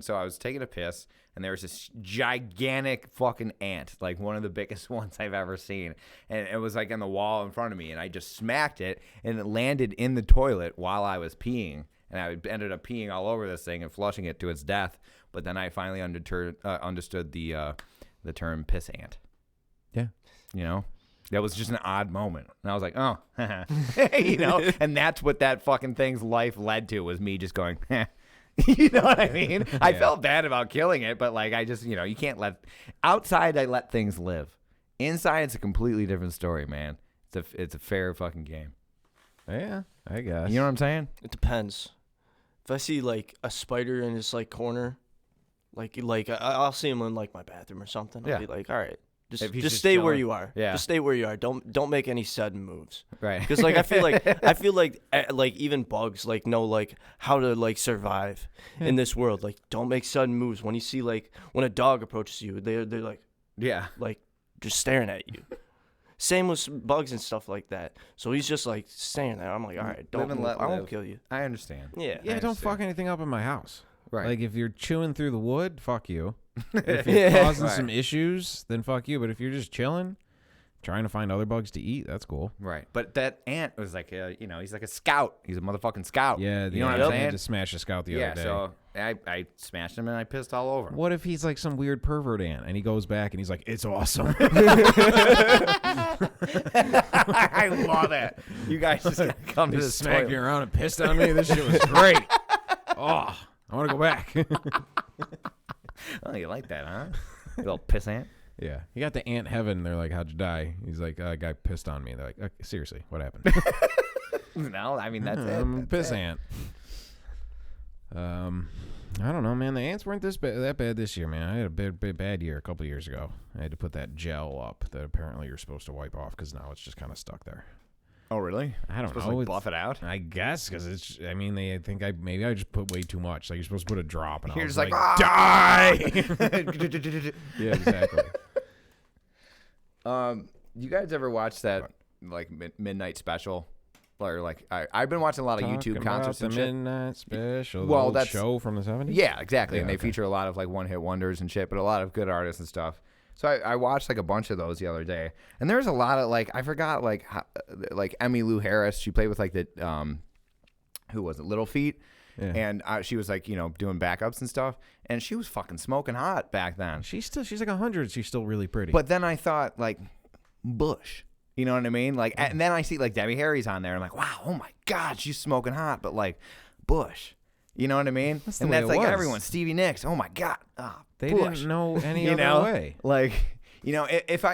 so I was taking a piss, and there was this gigantic fucking ant, like one of the biggest ones I've ever seen, and it was like on the wall in front of me, and I just smacked it, and it landed in the toilet while I was peeing, and I ended up peeing all over this thing and flushing it to its death. But then I finally understood the term piss ant.
Yeah,
you know. That was just an odd moment. And I was like, oh, you know, and that's what that fucking thing's life led to, was me just going, you know what I mean? Yeah. I felt bad about killing it, but like, I just, you know, you can't outside I let things live. Inside, it's a completely different story, man. It's a fair fucking game.
Yeah, I guess.
You know what I'm saying?
It depends. If I see like a spider in this like corner, like I'll see him in like my bathroom or something. I'll be like, all right. Just stay where you are.
Yeah.
Just stay where you are. Don't make any sudden moves.
Right.
Because like I feel like even bugs like know like how to like survive in this world. Like don't make sudden moves. When you see like when a dog approaches you, they're like like just staring at you. Same with bugs and stuff like that. So he's just like staying there. I'm like, all right, don't move. I won't kill you.
I understand.
Yeah, don't fuck anything up in my house.
Right.
Like if you're chewing through the wood, fuck you. If you're causing some issues, then fuck you. But if you're just chilling, trying to find other bugs to eat, that's cool.
Right. But that ant was like, you know, he's like a scout. He's a motherfucking scout.
Yeah,
you know what I'm saying?
I had to smash a scout the other day.
So I smashed him and I pissed all over him.
What if he's like some weird pervert ant and he goes back and he's like, it's awesome.
I love it. You guys just gotta come to this
smacked me around and pissed on me. This shit was great. Oh, I want to go back.
Oh, you like that, huh? You little piss ant.
Yeah. He got the ant heaven. They're like, how'd you die? He's like, a guy pissed on me. They're like, okay, seriously, what happened?
No, I mean, that's it.
I'm a piss ant. I don't know, man. The ants weren't that bad this year, man. I had a bad year a couple years ago. I had to put that gel up that apparently you're supposed to wipe off because now it's just kind of stuck there.
Oh, really?
I don't
supposed
know.
To like buff it out?
I guess because it's. I mean, I think maybe I just put way too much. Like you're supposed to put a drop, and
you're
I was
just like
die. Yeah, exactly.
You guys ever watch that like midnight special? Or like I've been watching a lot of YouTube concerts and shit.
Midnight Special.
Well,
the old
that's
show from the 70s.
Yeah, exactly.
Yeah,
and they feature a lot of like one-hit wonders and shit, but a lot of good artists and stuff. So I watched like a bunch of those the other day, and there's a lot of like I forgot like Emmylou Harris. She played with like the who was it, Little Feat, and she was like doing backups and stuff, and she was fucking smoking hot back then.
She's like 100. She's still really pretty.
But then I thought like Bush. You know what I mean? Like, and then I see like Debbie Harry's on there. And I'm like, wow, oh my God, she's smoking hot. But like, Bush, you know what I mean?
That's
and
the way
that's
it
like
was.
everyone. Stevie Nicks, oh my God,
they
Bush.
didn't know any
you
other
know?
way.
Like, if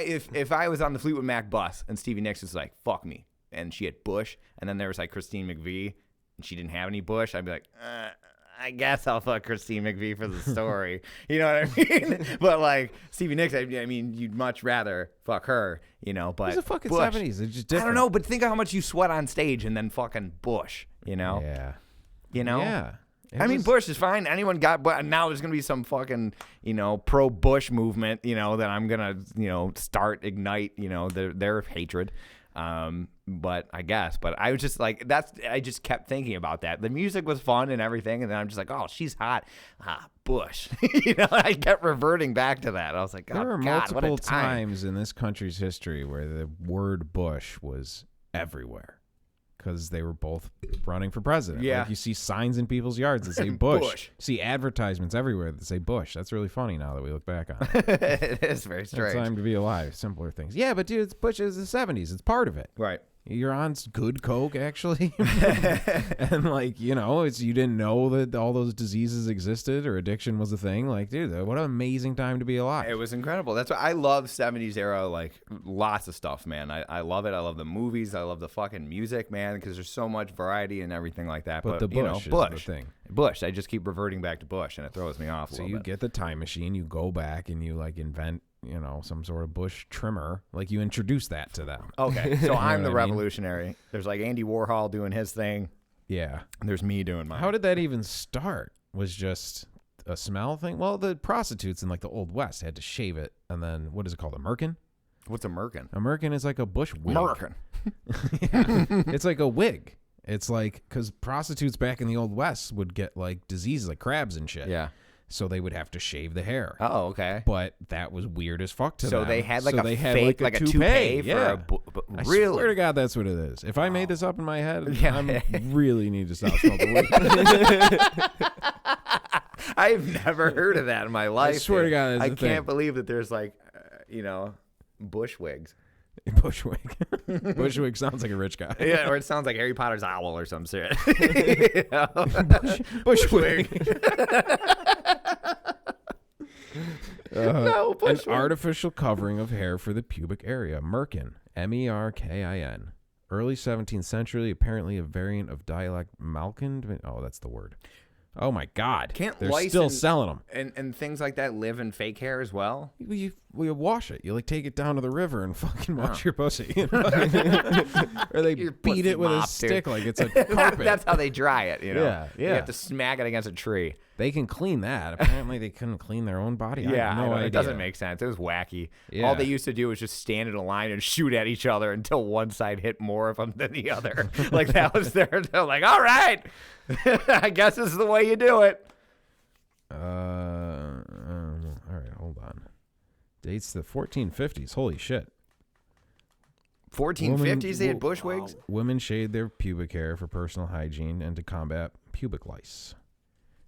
I was on the Fleetwood Mac bus and Stevie Nicks was like, fuck me, and she had Bush, and then there was like Christine McVie, and she didn't have any Bush, I'd be like, I guess I'll fuck Christine McVie for the story. You know what I mean? But like Stevie Nicks, I mean, you'd much rather fuck her, But
it was the fucking
Bush,
70s. It's just different.
I don't know, but think of how much you sweat on stage and then fucking Bush,
Yeah.
Yeah.
It
mean,
was-
Bush is fine. Anyone got, but now there's gonna be some fucking, pro Bush movement, that I'm gonna, ignite, their hatred. But I guess, but I was just like, I just kept thinking about that. The music was fun and everything. And then I'm just like, oh, she's hot. Bush. I kept reverting back to that. I was like, oh,
there were
God, what a
multiple
time.
times in this country's history where the word Bush was everywhere because they were both running for president.
Yeah.
Like you see signs in people's yards that say Bush.
Bush.
You see advertisements everywhere that say Bush. That's really funny now that we look back on it.
It is very strange.
It's time to be alive. Simpler things. Yeah, but dude, Bush is the 70s. It's part of it.
Right.
You're on good coke, actually. And, like, you know, you didn't know that all those diseases existed or addiction was a thing. Like, dude, what an amazing time to be alive.
It was incredible. That's why I love 70s era, like, lots of stuff, man. I love it. I love the movies. I love the fucking music, man, because there's so much variety and everything like that.
But the Bush is the thing.
Bush. I just keep reverting back to Bush, and it throws me off a
So
little
you
bit.
get the time machine, you go back, and you, like, invent, you know, some sort of Bush trimmer. Like, you introduce that to them.
Okay, so I'm the
what I mean?
revolutionary. There's, like, Andy Warhol doing his thing.
Yeah.
And there's me doing mine.
How did that even start? Was just a smell thing? Well, the prostitutes in, like, the Old West had to shave it, and then, what is it called, a merkin?
What's a merkin?
A merkin is like a bush wig.
Merkin.
Yeah. It's like a wig. It's like, because prostitutes back in the Old West would get, like, diseases like crabs and shit.
Yeah.
So they would have to shave the hair.
Oh, okay.
But that was weird as fuck to them.
So they had like
So
a
they had
fake, like a toupee for
yeah.
a
I
really?
swear to God, that's what it is. If I made this up in my head,
Yeah.
I really need to stop smoking weed.
I've never heard of that in my life.
swear to
dude.
God, that's
I
the
can't
thing.
believe that there's like, you know, bush wigs.
Bushwick. Bushwick sounds like a rich guy.
Yeah, or it sounds like Harry Potter's owl or some shit. You know?
Bushwick.
No,
An
Bushwick.
artificial covering of hair for the pubic area. Merkin. Merkin. Early 17th century, apparently a variant of dialect Malkin. Oh, that's the word. Oh, my God. They're still selling them.
And things like that live in fake hair as well?
You wash it. You, like, take it down to the river and fucking wash your pussy. You know? Or they
Your
beat
pussy
it with a
mop, dude.
stick like it's a carpet.
That's how they dry it, you know?
Yeah,
You
yeah.
have to smack it against a tree.
They can clean that. Apparently, they couldn't clean their own body.
Yeah,
I have no
I know.
idea.
It doesn't make sense. It was wacky.
Yeah.
All they used to do was just stand in a line and shoot at each other until one side hit more of them than the other. Like, that was they're like, all right, I guess this is the way you do it.
All right, hold on. Dates the 1450s. Holy shit.
1450s, they had bush wigs?
Women shaved their pubic hair for personal hygiene and to combat pubic lice.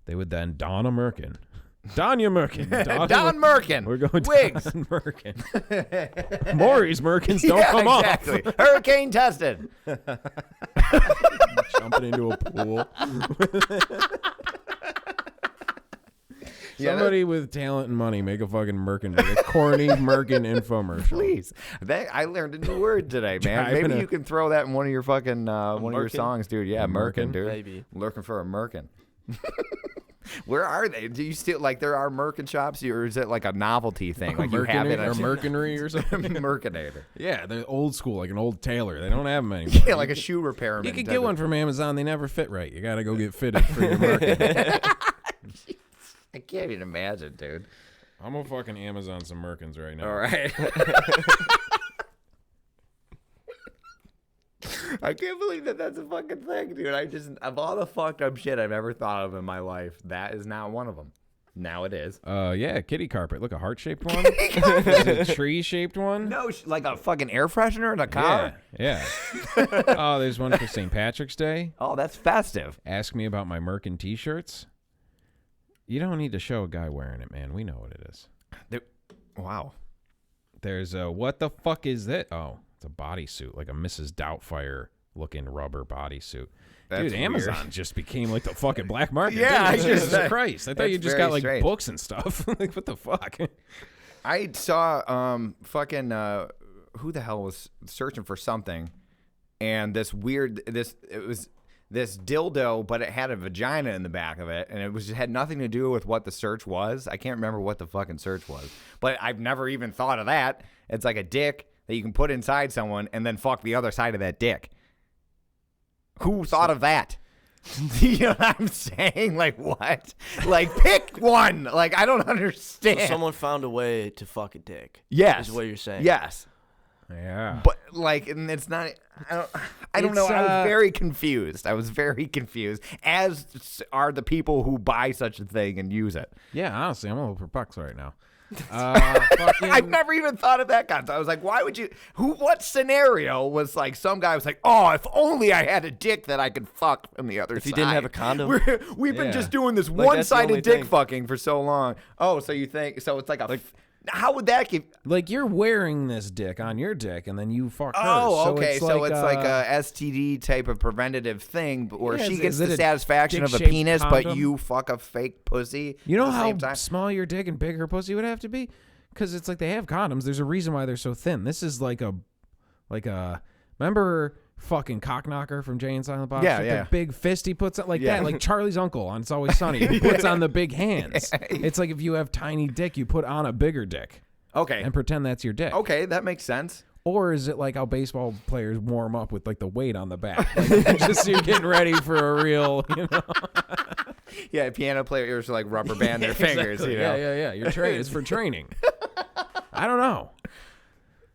They would then don a merkin. Don your merkin.
Don Merkin.
We're going
wigs.
Don Merkin. Maury's merkins don't
Yeah,
come
exactly.
off.
Hurricane tested.
Jumping into a pool.
Yeah,
Somebody with talent and money make a fucking merkin, like a corny merkin infomercial.
Please. I learned a new word today, man.
Driving
Maybe
a-
you can throw that in one of your fucking one of your
Merkin?
songs, dude. Yeah, Merkin, dude.
Maybe.
Looking for a Merkin. Where are they? Do you still like there are Merkin shops, or is it like a novelty thing? Like you have it
or
at
mercenary or something?
Merkinator.
Yeah, they're old school, like an old tailor. They don't have them anymore.
Yeah, like a shoe repairman.
You could
type
get
of-
one from Amazon. They never fit right. You got to go get fitted for your merkin.
I can't even imagine, dude.
I'm gonna fucking Amazon some merkins right now.
All right. I can't believe that that's a fucking thing, dude. I just, of all the fucked up shit I've ever thought of in my life, that is not one of them. Now it is.
Yeah, kitty carpet. Look, a heart-shaped one. There's a tree-shaped one.
No, like a fucking air freshener in a car?
Yeah. Oh, there's one for St. Patrick's Day.
Oh, that's festive.
Ask me about my Merkin t-shirts. You don't need to show a guy wearing it, man. We know what it is.
Wow.
There's a, what the fuck is that? Oh, it's a bodysuit, like a Mrs. Doubtfire looking rubber bodysuit.
That's
Dude, Amazon
weird.
just became like the fucking black market.
Yeah,
Dude,
I
Jesus
just-
Christ. I thought
that's
you just
very
got like
strange.
books and stuff. Like, what the fuck?
I saw fucking who the hell was searching for something, and this weird it was this dildo, but it had a vagina in the back of it, and it had nothing to do with what the search was. I can't remember what the fucking search was, but I've never even thought of that. It's like a dick that you can put inside someone and then fuck the other side of that dick. Who thought of that? You know what I'm saying? Like, what? Like, pick one. Like, I don't understand.
So someone found a way to fuck a dick.
Yes.
Is what you're saying.
Yes.
Yeah.
But like, and it's not. I don't know.
It's,
I was very confused. As are the people who buy such a thing and use it.
Yeah, honestly, I'm a little perplexed right now.
I've never even thought of that concept. I was like, why would you? What scenario was like? Some guy was like, oh, if only I had a dick that I could fuck from the other side.
If you didn't have a condom.
We've been
Yeah.
just doing this
Like, that's the
one-sided
only
dick
thing.
fucking for so long. Oh, so you think? So it's like a. How would that give?
Like you're wearing this dick on your dick, and then you fuck her.
Oh, okay.
It's
So it's like a STD type of preventative thing, where
Yeah,
she
is
gets
it
the
a
satisfaction of a
dick-shaped
penis, but
condom?
you fuck a fake pussy.
You know
at the
how
same time?
small your dick and big her pussy would have to be? Because it's like they have condoms. There's a reason why they're so thin. This is like a remember fucking Cockknocker from Jay and Silent Bob?
Yeah,
Shit,
yeah.
The big fist he puts on like
Yeah.
that, like Charlie's uncle on It's Always Sunny. He puts on the big hands. It's like if you have tiny dick, you put on a bigger dick
Okay.
and pretend that's your dick.
Okay, that makes sense.
Or is it like how baseball players warm up with like the weight on the back? Like, just so you're getting ready for a real,
Yeah, piano players like rubber band their fingers.
Exactly.
You know?
Yeah. It's for training. I don't know.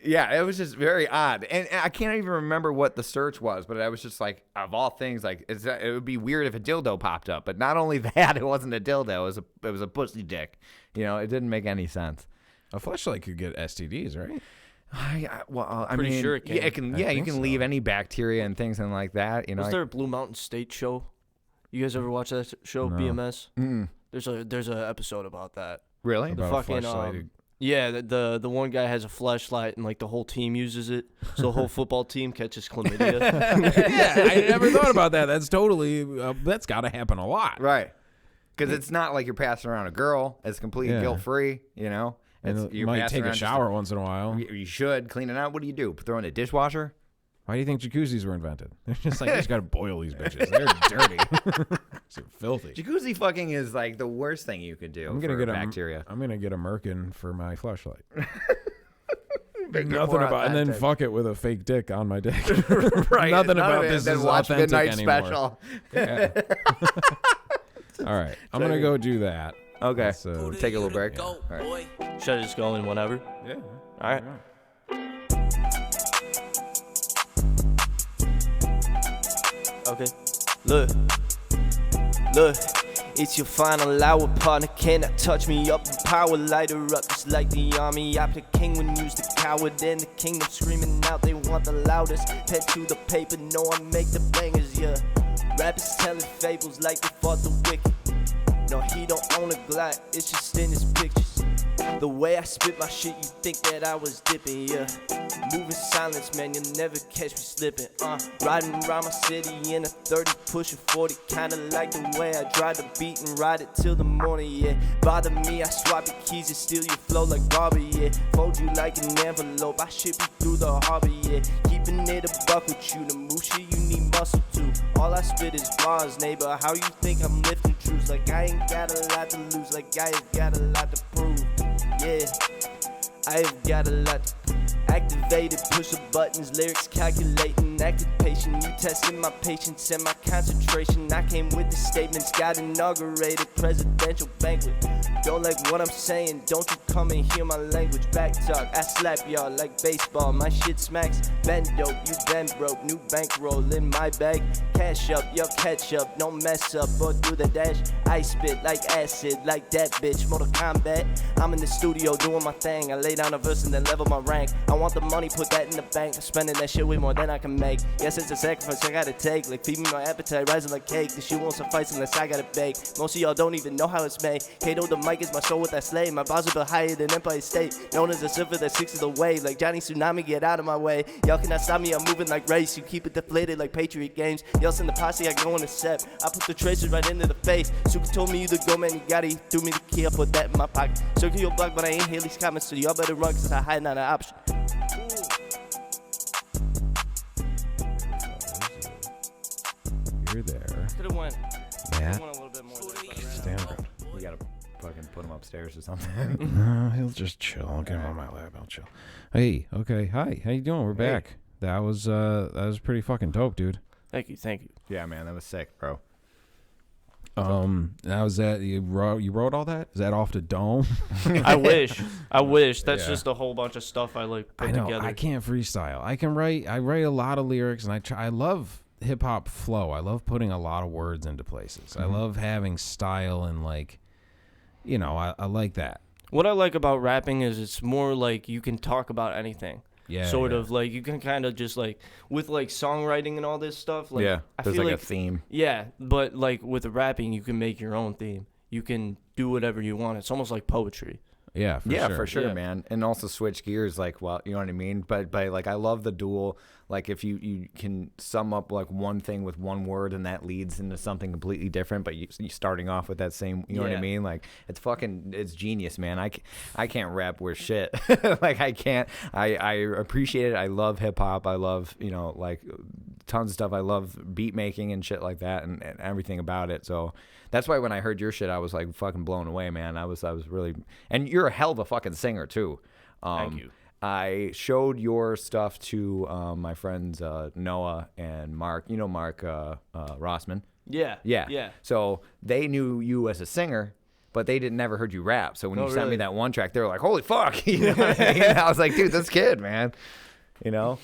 Yeah, it was just very odd, and I can't even remember what the search was, but I was just like, of all things, like it would be weird if a dildo popped up. But not only that, it wasn't a dildo; it was a pussy dick. You know, it didn't make any sense.
A fleshlight could get STDs, right?
I
Pretty
mean,
sure it can.
Yeah, it can.
I
Yeah, you
think
can
so.
leave any bacteria and things and like that. You know,
Was there a Blue Mountain State show? You guys ever watch that show,
No.
BMS?
Mm-mm.
There's a episode about that.
Really?
The
About a
fucking
fleshlight.
yeah, the one guy has a flashlight and like the whole team uses it, so the whole football team catches chlamydia.
Yeah, I never thought about that. That's totally that's got to happen a lot.
Right. Because it's not like you're passing around a girl. It's completely
Yeah.
guilt-free, you know?
And you
you're
might
passing
take a
around just
shower once in a while.
You should clean it out. What do? Throw in a dishwasher?
Why do you think jacuzzis were invented? They're just like, you just got to boil these bitches. They're dirty. They're filthy.
Jacuzzi fucking is like the worst thing you could do
I'm gonna
for
get
bacteria.
I'm gonna get a Merkin for my flashlight.
Make it
Nothing
more
about, and then
authentic.
fuck it with a fake dick on my dick.
Right.
Nothing
None of
about
it.
this
Then
is
watch
authentic
Midnight
anymore.
Special.
Yeah. All right, I'm gonna go do that.
Okay.
So
Take a little break. All right.
Should I just go in whenever?
yeah.
All right. Okay. Look. It's your final hour, partner. Cannot touch me up. The power lighter up just like the army. I play king when use the coward. Then the kingdom screaming out. They want the loudest. Pen to the paper. No, I make the bangers. Yeah. Rappers telling fables like they fought the wicked. No, he don't own a Glock. It's just in his pictures. The way I spit my shit, you think that I was dipping, yeah. Moving silence, man, you'll never catch me slipping, Riding around my city in a 30, pushing 40. Kinda like the way I drive the beat and ride it till the morning, yeah. Bother me, I swap your keys and steal your flow like Barbie, yeah. Fold you like an envelope, I ship you through the harbor, yeah. Keeping it a buck with you, to move shit you need muscle too. All I spit is bars, neighbor, how you think I'm lifting truths? Like I ain't got a lot to lose, like I ain't got a lot to prove. Yeah, I've got a lot to activated, push the buttons, lyrics calculating, active patient. You testing my patience and my concentration. I came with the statements, got inaugurated presidential banquet. Don't like what I'm saying, don't you come and hear my language. Back talk, I slap y'all like baseball. My shit smacks, been dope, you been broke. New bankroll in my bag, cash up, yo catch up. Don't mess up or do the dash. I spit like acid, like that bitch. Mortal Kombat, I'm in the studio doing my thing. I lay down a verse and then level my rank. I want the money, put that in the bank. I'm spending that shit way more than I can make. Guess it's a sacrifice I gotta take. Like feed me my appetite, rising like cake. This shit won't suffice unless I gotta bake. Most of y'all don't even know how it's made. Kato the mic is my soul with that slave. My bars are built higher than Empire State. Known as a surfer that six of the wave. Like Johnny Tsunami, get out of my way. Y'all cannot stop me, I'm moving like race. You keep it deflated like Patriot games. Y'all send the posse, I go on a set. I put the tracers right into the face. Suka told me you to go, man, you got it. He threw me the key, I put that in my pocket. Circle your block, but I ain't Haley's comments, so y'all better run, cause I hide not an option.
You're there.
Could've went.
Yeah.
Went a little bit more.
Stand up.
You gotta fucking put him upstairs or something.
No, he'll just chill. I'll get him on my lap. I'll chill. Hey, okay. Hi. How you doing? We're back. That was pretty fucking dope, dude.
Thank you, thank you.
Yeah, man, that was sick, bro.
Now is that you wrote all that? Is that off the dome?
I wish. That's
Yeah.
just a whole bunch of stuff I like put
I know.
together.
I can't freestyle. I write a lot of lyrics, and I love hip hop flow. I love putting a lot of words into places. I love having style and like, I like that.
What I like about rapping is it's more like you can talk about anything.
Yeah.
Sort
yeah.
of like you can kind of just like with like songwriting and all this stuff. Like,
Yeah,
I
there's
feel
like
like
a theme.
Yeah, but like with rapping, you can make your own theme. You can do whatever you want. It's almost like poetry.
Yeah,
for sure,
Yeah.
man. And also switch gears, like, well, you know what I mean? But like, I love the dual, like, if you can sum up, like, one thing with one word and that leads into something completely different, but you starting off with that same, you know what I
Yeah.
mean? Like, it's genius, man. I can't rap worth shit. Like, I can't. I appreciate it. I love hip-hop. I love, you know, like, tons of stuff. I love beat making and shit like that and everything about it. So that's why when I heard your shit, I was like fucking blown away, man. I was really, and you're a hell of a fucking singer too.
Thank you.
I showed your stuff to my friends Noah and Mark. You know Mark Rossman.
Yeah.
Yeah.
Yeah.
So they knew you as a singer, but they never heard you rap. So when you sent me
really?
that one track, they were like, "Holy fuck!" You know what I mean? I was like, "Dude, this kid, man." You know,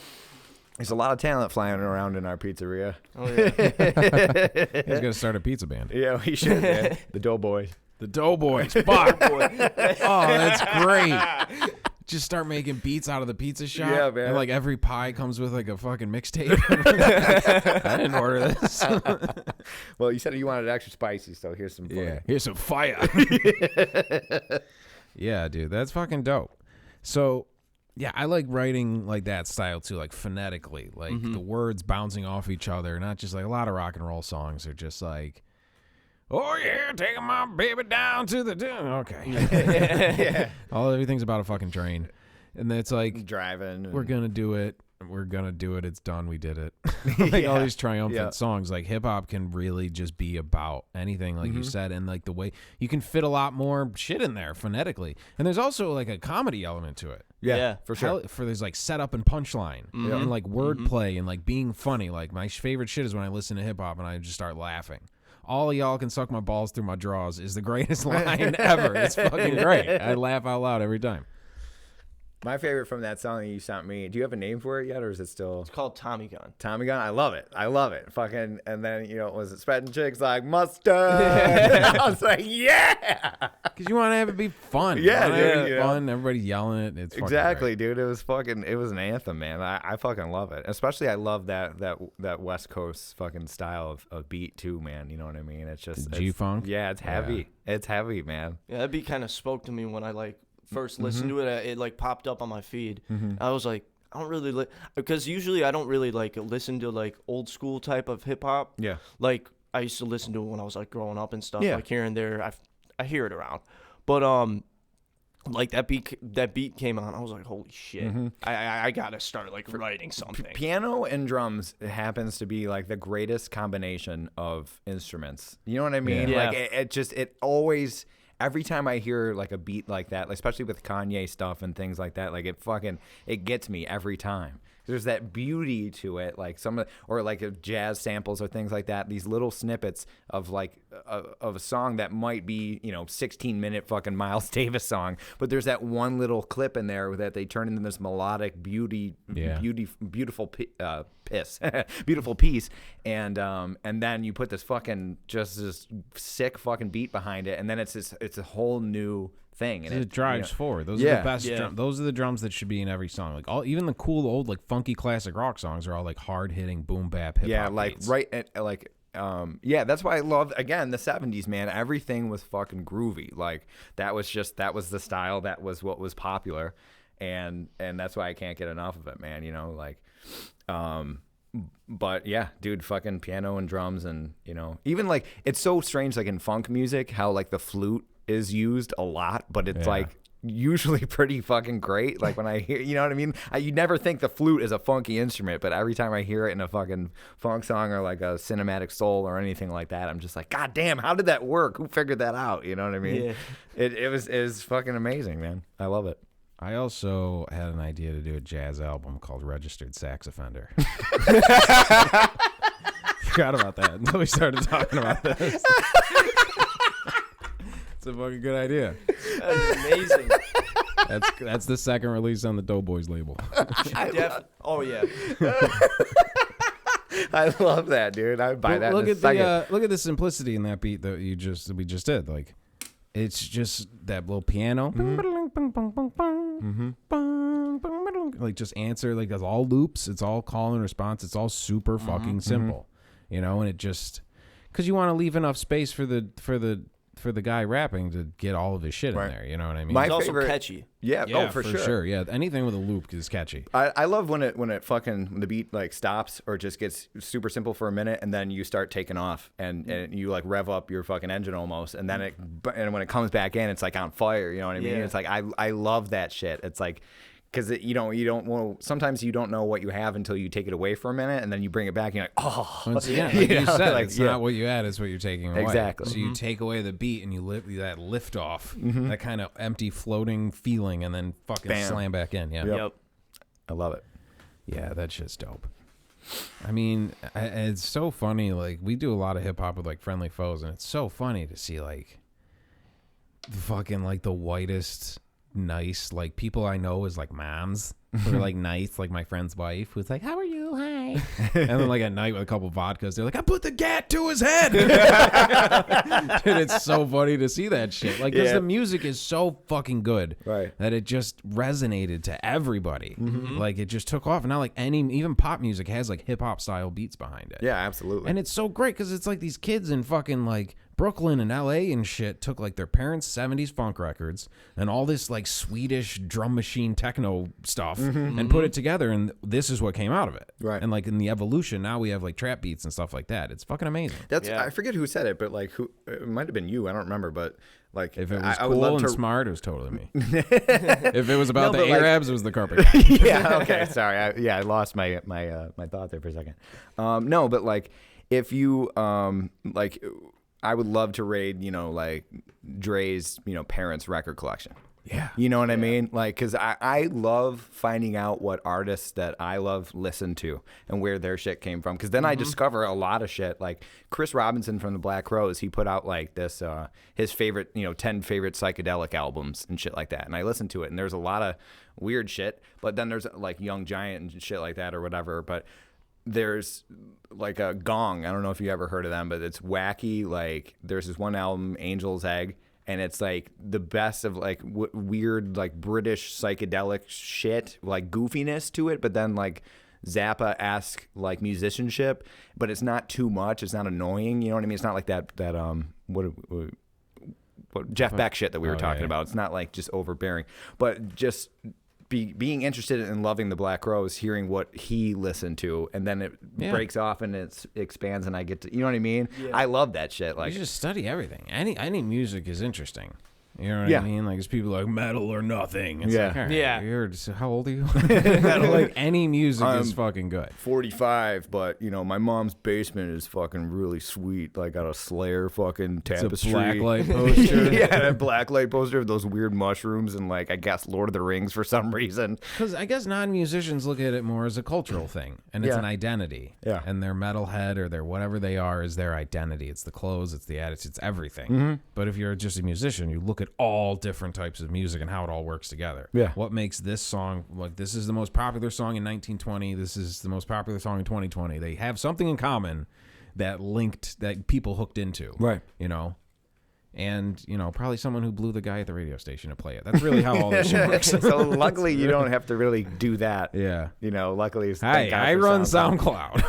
there's a lot of talent flying around in our pizzeria.
Oh yeah.
He's gonna start a pizza band.
Yeah, we should, man. The Doughboys.
The Doughboys. Fuck. Oh, that's great. Just start making beats out of the pizza shop.
Yeah, man.
And like every pie comes with like a fucking mixtape. I didn't order this.
Well, you said you wanted it extra spicy, so here's some.
Yeah. Here's some fire. Yeah, dude, that's fucking dope. So, yeah, I like writing like that style too, like phonetically, like the words bouncing off each other. Not just like a lot of rock and roll songs are just like, "Oh yeah, taking my baby down to the okay."
Yeah.
Everything's about a fucking train, and it's like
Driving. and-
we're gonna do it. We're gonna do it. It's done. We did it. Like all these triumphant songs. Like hip hop can really just be about anything, like you said, and like the way you can fit a lot more shit in there phonetically. And there's also like a comedy element to it.
Yeah.
for sure.
For there's like setup and punchline and like wordplay and like being funny. Like my favorite shit is when I listen to hip hop and I just start laughing. "All of y'all can suck my balls through my drawers" is the greatest line ever. It's fucking great. I laugh out loud every time.
My favorite from that song that you sent me. Do you have a name for it yet, or is it still
It's called Tommy Gun.
Tommy Gun? I love it. I love it. Fucking. And then was it spreading chicks like mustard? I was like, yeah.
Because you want to have it be fun.
Yeah,
You wanna have
dude,
it fun. Everybody yelling it. It's fucking
Exactly,
great.
dude. It was an anthem, man. I fucking love it. Especially I love that West Coast fucking style of beat too, man. You know what I mean? It's just
The G-funk?
Yeah, it's heavy. It's heavy, man.
Yeah, that beat kind of spoke to me when I like first listened to it. It like popped up on my feed. I was like, I don't really because usually I don't really like listen to like old school type of hip hop.
Yeah.
Like I used to listen to it when I was like growing up and stuff.
Yeah.
Like here and there, I hear it around. But like that beat came on. I was like, holy shit! I gotta start like writing something.
Piano and drums happens to be like the greatest combination of instruments. You know what I mean?
Yeah.
Like it always. Every time I hear like a beat like that, especially with Kanye stuff and things like that, like it gets me every time. There's that beauty to it, like or like jazz samples or things like that. These little snippets of like of a song that might be 16-minute fucking Miles Davis song, but there's that one little clip in there that they turn into this melodic beautiful piece, and then you put this fucking this sick fucking beat behind it, and then it's a whole new thing, and
It drives forward. Those are
Yeah.
the best.
Yeah.
Those are the drums that should be in every song. Like even the cool old like funky classic rock songs are all like hard hitting boom bap hip hop.
Yeah, like
beats.
right, like yeah, that's why I love again the '70s, man. Everything was fucking groovy. Like that was the style. That was what was popular, and that's why I can't get enough of it, man. But yeah, dude, fucking piano and drums, and even like it's so strange, like in funk music, how like the flute is used a lot, but it's like usually pretty fucking great. Like when I hear, you know what I mean? You never think the flute is a funky instrument, but every time I hear it in a fucking funk song or like a cinematic soul or anything like that, I'm just like, God damn, how did that work? Who figured that out? You know what I mean?
Yeah.
It was fucking amazing, man. I love it.
I also had an idea to do a jazz album called Registered Sax Offender. Forgot about that until we started talking about this. It's a fucking good idea.
That's amazing.
That's the second release on the Doughboys label.
Oh yeah.
I love that, dude. I'd buy that.
Look
in a
at
second.
look at the simplicity in that beat that we just did. Like, it's just that little piano, like just answer. Like that's all loops. It's all call and response. It's all super fucking simple, and it just because you want to leave enough space for the for the guy rapping to get all of his shit in there. You know what I mean?
My
It's also
favorite-
catchy.
Yeah,
yeah,
oh, for sure.
Yeah, anything with a loop is catchy.
I love when it fucking when the beat like stops or just gets super simple for a minute and then you start taking off and you like rev up your fucking engine almost and then and when it comes back in it's like on fire. You know what I mean?
Yeah.
It's like I love that shit. It's like. Because sometimes you don't know what you have until you take it away for a minute, and then you bring it back, and you're like, oh.
Once again, like you said,
like,
it's not what you add; it's what you're taking away.
Exactly.
So you take away the beat, and you that lift off, that kind of empty, floating feeling, and then fucking slam back in. Yeah.
Yep.
I love it.
Yeah, that shit's dope. I mean, it's so funny. Like we do a lot of hip hop with like Friendly Foes, and it's so funny to see like the fucking like the whitest. Nice like people I know is like moms who are like nice, like my friend's wife who's like, how are you, hi, and then like at night with a couple vodkas they're like, I put the gat to his head. Dude, it's so funny to see that shit, like because the music is so fucking good,
right,
that it just resonated to everybody. Like it just took off, and now like even pop music has like hip-hop style beats behind it.
Yeah, absolutely.
And it's so great because it's like these kids in fucking like Brooklyn and LA and shit took like their parents' 70s funk records and all this like Swedish drum machine techno stuff and put it together, and this is what came out of it.
Right.
And like in the evolution, now we have like trap beats and stuff like that. It's fucking amazing.
I forget who said it, but like it might have been you. I don't remember, but like
If it was
I would
cool
love
and
to...
smart, it was totally me. If it was about the
like-
Arabs, it was the carpet guy.
Yeah. Okay. Sorry. I lost my thought there for a second. No, but like if you like. I would love to raid, like Dre's, parents' record collection.
Yeah.
You know what I mean? Like, because I love finding out what artists that I love listen to and where their shit came from. Because then I discover a lot of shit. Like Chris Robinson from the Black Crowes, he put out like this, his favorite, 10 favorite psychedelic albums and shit like that. And I listened to it, and there's a lot of weird shit. But then there's like Young Giant and shit like that or whatever. But there's like a Gong. I don't know if you ever heard of them, but it's wacky. Like there's this one album, Angel's Egg, and it's like the best of like weird like British psychedelic shit, like goofiness to it, but then like Zappa-esque like musicianship, but it's not too much. It's not annoying. You know what I mean? It's not like that what Jeff Beck shit that we were talking about. It's not like just overbearing, but just being interested in loving the Black Crowes, hearing what he listened to, and then it breaks off and it expands, and I get to, you know what I mean? Yeah. I love that shit. Like,
you just study everything. Any music is interesting. You know what I mean? Like, it's people like metal or nothing. It's like, all right, you're just, how old are you? Like, any music is fucking good.
45, but, my mom's basement is fucking really sweet. Like, got a Slayer fucking tapestry.
It's a blacklight poster.
Yeah, a blacklight poster of those weird mushrooms and, like, I guess Lord of the Rings for some reason.
Because I guess non-musicians look at it more as a cultural thing, and it's an identity.
Yeah.
And their metalhead or their whatever they are is their identity. It's the clothes, it's the attitude, it's everything. But if you're just a musician, you look at all different types of music and how it all works together.
Yeah.
What makes this song, like, this is the most popular song in 1920, this is the most popular song in 2020. They have something in common that people hooked into.
Right.
And, probably someone who blew the guy at the radio station to play it. That's really how all this shit works.
So luckily you don't have to really do that.
Yeah.
Luckily.
Hey, I run SoundCloud.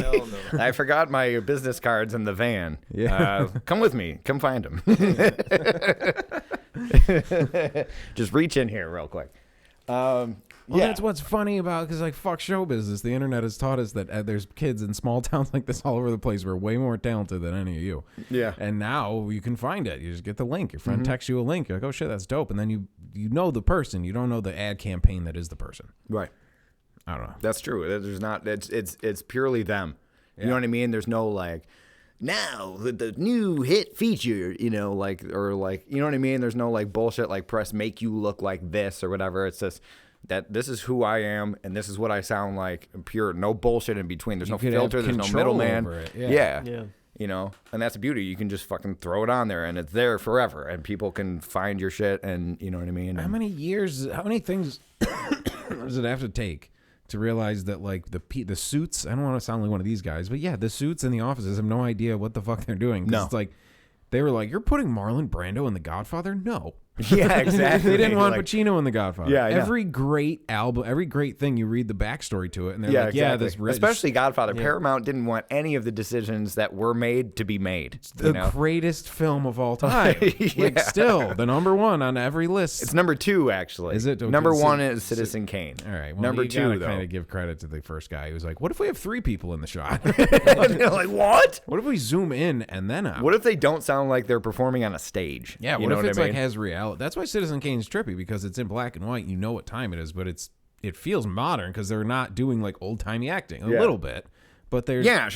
Hell no.
I forgot my business cards in the van.
Yeah.
Come with me. Come find them. Just reach in here real quick.
Well, that's what's funny about, because like, fuck show business. The internet has taught us that there's kids in small towns like this all over the place who are way more talented than any of you.
Yeah.
And now you can find it. You just get the link. Your friend texts you a link. You're like, oh shit, that's dope. And then you know the person. You don't know the ad campaign that is the person.
Right.
I don't know.
That's true. There's not. It's purely them. You know what I mean? There's no like. Now the new hit feature, you know what I mean? There's no like bullshit like press make you look like this or whatever. It's just that this is who I am and this is what I sound like. Pure, no bullshit in between. There's no filter. There's no middleman. Yeah. And that's the beauty. You can just fucking throw it on there and it's there forever, and people can find your shit, and you know what I mean.
How many things does it have to take to realize that like the suits? I don't want to sound like one of these guys, but yeah, the suits in the offices have no idea what the fuck they're doing. 'Cause it's like they were like, you're putting Marlon Brando in The Godfather? No.
Yeah, exactly.
They didn't want
Like,
Pacino in The Godfather.
Yeah, I know.
Every great album, every great thing, you read the backstory to it, and they're
yeah,
like,
exactly.
yeah, this rich,
Especially Godfather. Paramount didn't want any of the decisions that were made to be made.
the greatest film of all time. Like, still the number one on every list.
It's number 2, actually.
Is it?
Number
Okay,
1 is Citizen Kane.
All right. Well,
number
you
2, though.
kind of give credit to the first guy who was like, "What if we have 3 people in the shot?
They're like, what?
What if we zoom in and then out?
What if they don't sound like they're performing on a stage?
Yeah,
you
what
know
if it's
I mean?
like has reality? That's why Citizen Kane's trippy, because it's in black and white. You know what time it is, but it feels modern because they're not doing like old timey acting a little bit, but there's yeah.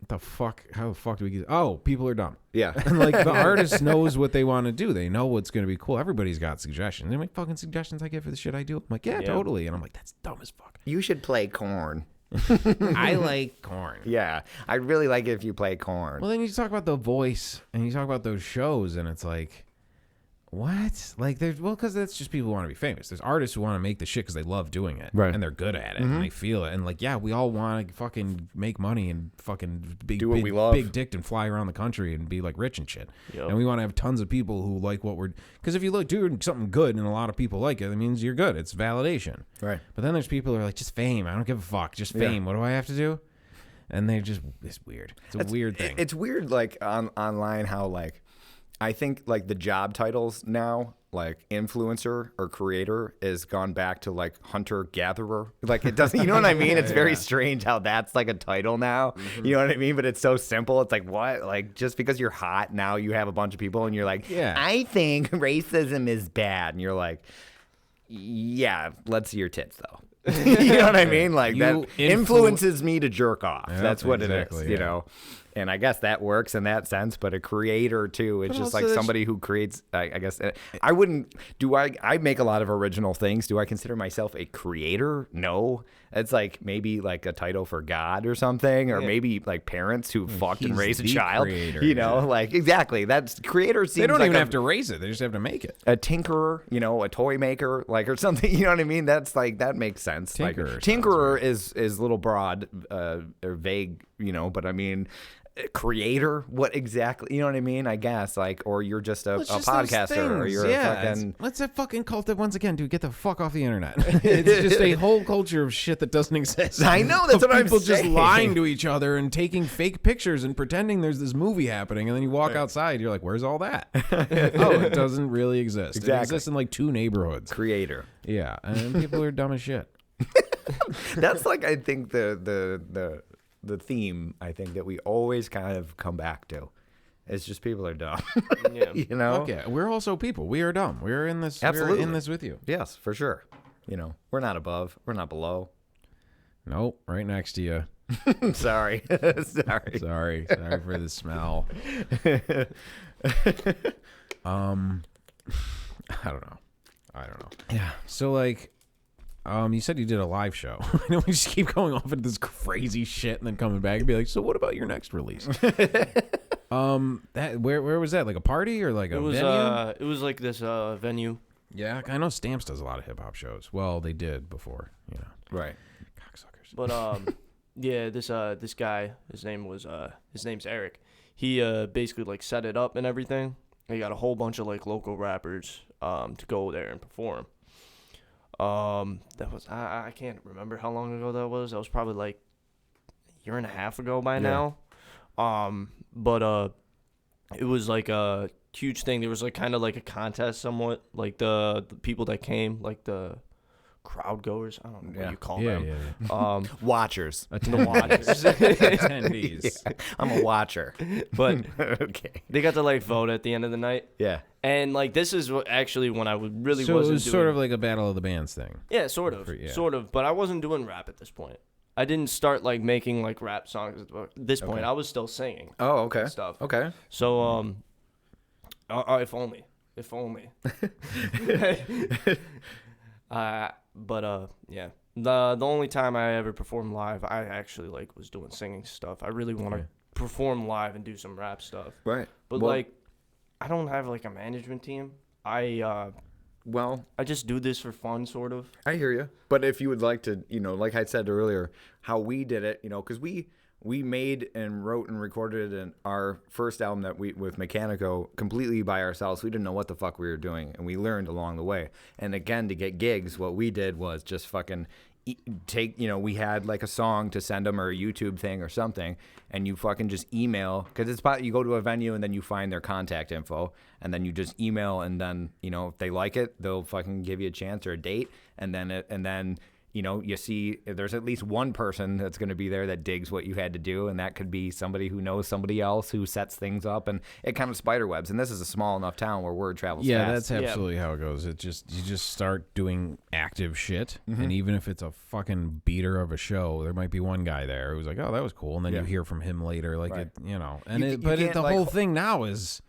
The fuck? How the fuck do we get? Oh, people are dumb.
Yeah.
And like the artist knows what they want to do. They know what's going to be cool. Everybody's got suggestions. They're like fucking suggestions I get for the shit I do. I'm like, yeah, totally. And I'm like, that's dumb as fuck.
You should play Corn.
I like Corn.
Yeah, I'd really like it if you play Corn.
Well, then you talk about The Voice and you talk about those shows, and it's like, what? Like, because that's just people who want to be famous. There's artists who want to make the shit because they love doing it,
right?
And they're good at it, and they feel it. And like, yeah, we all want to fucking make money and fucking
do what we love,
big dicked, and fly around the country and be like rich and shit. Yep. And we want to have tons of people who like what we're. Because if you look doing something good and a lot of people like it, that means you're good. It's validation,
right?
But then there's people who are like, just fame. I don't give a fuck. Just fame. What do I have to do? And they just, it's weird. It's a weird thing.
It's weird, like online, how like I think like the job titles now, like influencer or creator, is gone back to like hunter gatherer. Like it doesn't, you know what I mean? It's very strange how that's like a title now. You know what I mean? But it's so simple. It's like, what? Like just because you're hot now, you have a bunch of people, and you're like, I think racism is bad, and you're like, yeah, let's see your tits though. You know what I mean? Like that influences me to jerk off. Yep, that's what it is, you know? And I guess that works in that sense, but a creator too, it's just like somebody who creates, I guess, I wouldn't, I make a lot of original things. Do I consider myself a creator? No. It's like maybe like a title for God or something, or maybe like parents who fucked and raised a child, creator, you know, like exactly. That's creator seems
they don't
like
even have to raise it. They just have to make it.
A tinkerer, you know, a toy maker, like, or something, you know what I mean? That's like, that makes sense.
Tinkerer,
like, tinkerer is a little broad, or vague, you know, but I mean, creator, what exactly, you know what I mean? I guess, like, or you're just a podcaster, or you're a fucking,
let's have fucking cult that once again, dude, get the fuck off the internet. It's just a whole culture of shit that doesn't exist.
I know, that's what I'm saying.
People just lying to each other and taking fake pictures and pretending there's this movie happening, and then you walk outside, you're like, where's all that? Oh, it doesn't really exist.
Exactly.
It exists in like 2 neighborhoods.
Creator.
Yeah, and people are dumb as shit.
That's like, I think the theme, I think, that we always kind of come back to. It's just people are dumb.
Yeah.
You know?
Okay, we're also people. We are dumb. We're in this.
Absolutely.
We're in this with you.
Yes, for sure. You know, we're not above. We're not below.
Nope, right next to you.
Sorry.
Sorry for the smell. I don't know.
Yeah.
So like, you said you did a live show. I know we just keep going off into this crazy shit and then coming back and be like, so what about your next release? That where was that? Like a party or like a venue?
It was like this venue.
Yeah, I know Stamps does a lot of hip hop shows. Well, they did before, you know.
Right.
Cocksuckers.
But yeah, this guy, his name's Eric. He basically like set it up and everything. He got a whole bunch of like local rappers to go there and perform. That was I can't remember how long ago that was. That was probably like a year and a half ago by now. But it was like a huge thing. There was like kind of like a contest somewhat, like the people that came, like the crowd goers. I don't know what you call them.
Yeah.
Watchers.
The watchers.
Attendees.
Yeah, I'm a watcher.
But
okay.
they got to like vote at the end of the night.
Yeah.
And like this is actually when I really
So
wasn't
it was
doing,
sort of like a battle of the bands thing.
yeah, sort of. But I wasn't doing rap at this point. I didn't start like making like rap songs at this point. I was still singing.
Oh, okay.
Stuff.
Okay.
So if only. Yeah. The only time I ever performed live, I actually like was doing singing stuff. I really want to perform live and do some rap stuff.
Right.
But like, I don't have like a management team. I just do this for fun, sort of.
I hear you. But if you would like to, you know, like I said earlier, how we did it, you know, because we we made and wrote and recorded our first album that we with Mechanico completely by ourselves. We didn't know what the fuck we were doing, and we learned along the way. And again, to get gigs, what we did was just fucking take, we had like a song to send them or a YouTube thing or something, and you fucking just email, because it's about, you go to a venue and then you find their contact info, and then you just email, and then if they like it, they'll fucking give you a chance or a date, and then you see there's at least one person that's going to be there that digs what you had to do, and that could be somebody who knows somebody else who sets things up, and it kind of spider webs. And this is a small enough town where word travels fast.
Yeah, that's absolutely how it goes. You just start doing active shit, and even if it's a fucking beater of a show, there might be one guy there who's like, "Oh, that was cool," and then you hear from him later, like the whole thing now is.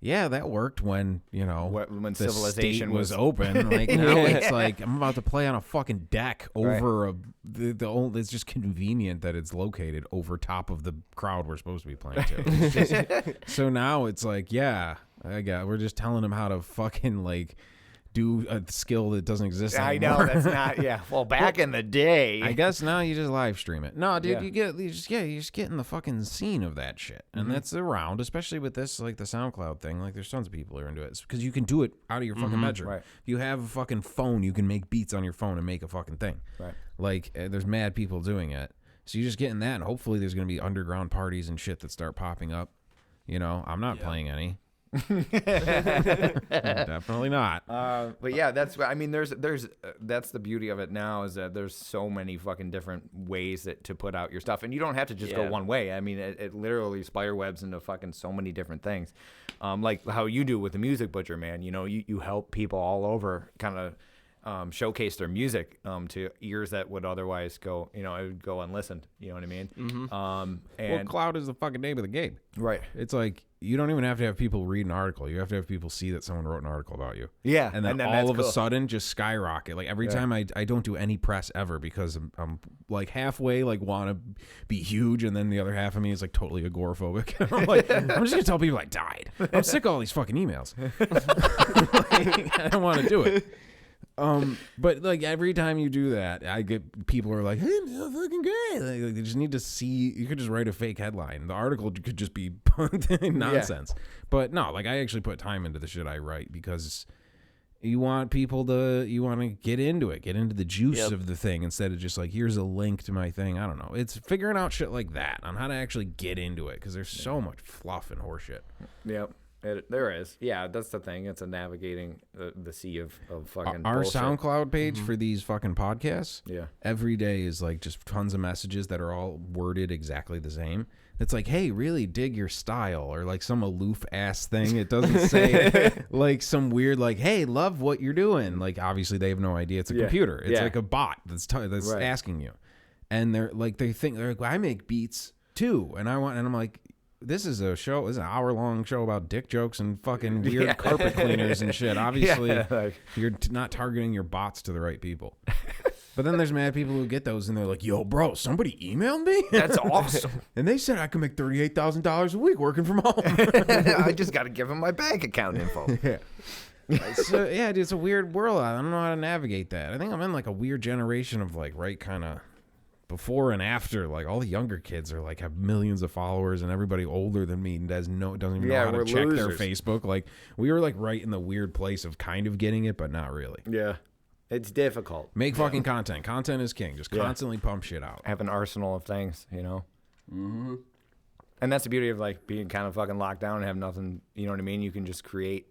Yeah, that worked when,
when
the
civilization
state was open. Like now it's like I'm about to play on a fucking deck over it's just convenient that it's located over top of the crowd we're supposed to be playing to. So now it's like, we're just telling them how to fucking like do a skill that doesn't exist anymore.
I know, that's not, well, back in the day.
I guess now you just live stream it. No, dude, you just get in the fucking scene of that shit. And that's around, especially with this, like the SoundCloud thing. Like there's tons of people who are into it. Because you can do it out of your fucking bedroom.
Right.
If you have a fucking phone, you can make beats on your phone and make a fucking thing.
Right.
Like there's mad people doing it. So you just get in that, and hopefully there's going to be underground parties and shit that start popping up. I'm not playing any. Definitely not.
But yeah, that's that's the beauty of it now, is that there's so many fucking different ways to put out your stuff, and you don't have to just go one way. I mean, it literally spider webs into fucking so many different things, like how you do with the Music Butcher, man. You help people all over kind of showcase their music to ears that would otherwise go, it would go unlistened. You know what I mean?
And cloud is the fucking name of the game.
Right.
It's like you don't even have to have people read an article. You have to have people see that someone wrote an article about you.
Yeah.
And then all of a sudden just skyrocket. Like every time I don't do any press ever, because I'm like halfway like want to be huge, and then the other half of me is like totally agoraphobic. I'm like, I'm just gonna tell people I died. I'm sick of all these fucking emails. Like, I don't want to do it. But like every time you do that, I get people who are like, "Hey, man, fucking great!" Like, they just need to see. You could just write a fake headline. The article could just be nonsense. But no, like I actually put time into the shit I write, because you want people to get into it, get into the juice of the thing, instead of just like, here's a link to my thing. I don't know. It's figuring out shit like that on how to actually get into it, because there's so much fluff and horseshit.
Yep. There is. Yeah, that's the thing. It's a navigating the sea of fucking
our
bullshit.
SoundCloud page for these fucking podcasts.
Yeah.
Every day is like just tons of messages that are all worded exactly the same. It's like, hey, really dig your style, or like some aloof ass thing. It doesn't say like some weird like, hey, love what you're doing. Like obviously they have no idea it's a computer. It's like a bot that's asking you, and they're like well, I make beats too, and I'm like, this is a show. This is an hour-long show about dick jokes and fucking weird carpet cleaners and shit. Obviously, you're not targeting your bots to the right people. But then there's mad people who get those, and they're like, yo, bro, somebody emailed me?
That's awesome.
And they said I could make $38,000 a week working from home.
I just got to give them my bank account info.
So, yeah, dude, it's a weird world. I don't know how to navigate that. I think I'm in like a weird generation of like kind of before and after. Like all the younger kids are like have millions of followers, and everybody older than me doesn't even know how to check their Facebook. Like we were like right in the weird place of kind of getting it, but not really.
Yeah, it's difficult.
Make fucking content. Content is king. Just constantly pump shit out.
Have an arsenal of things, Mm-hmm. And that's the beauty of like being kind of fucking locked down and have nothing. You know what I mean? You can just create.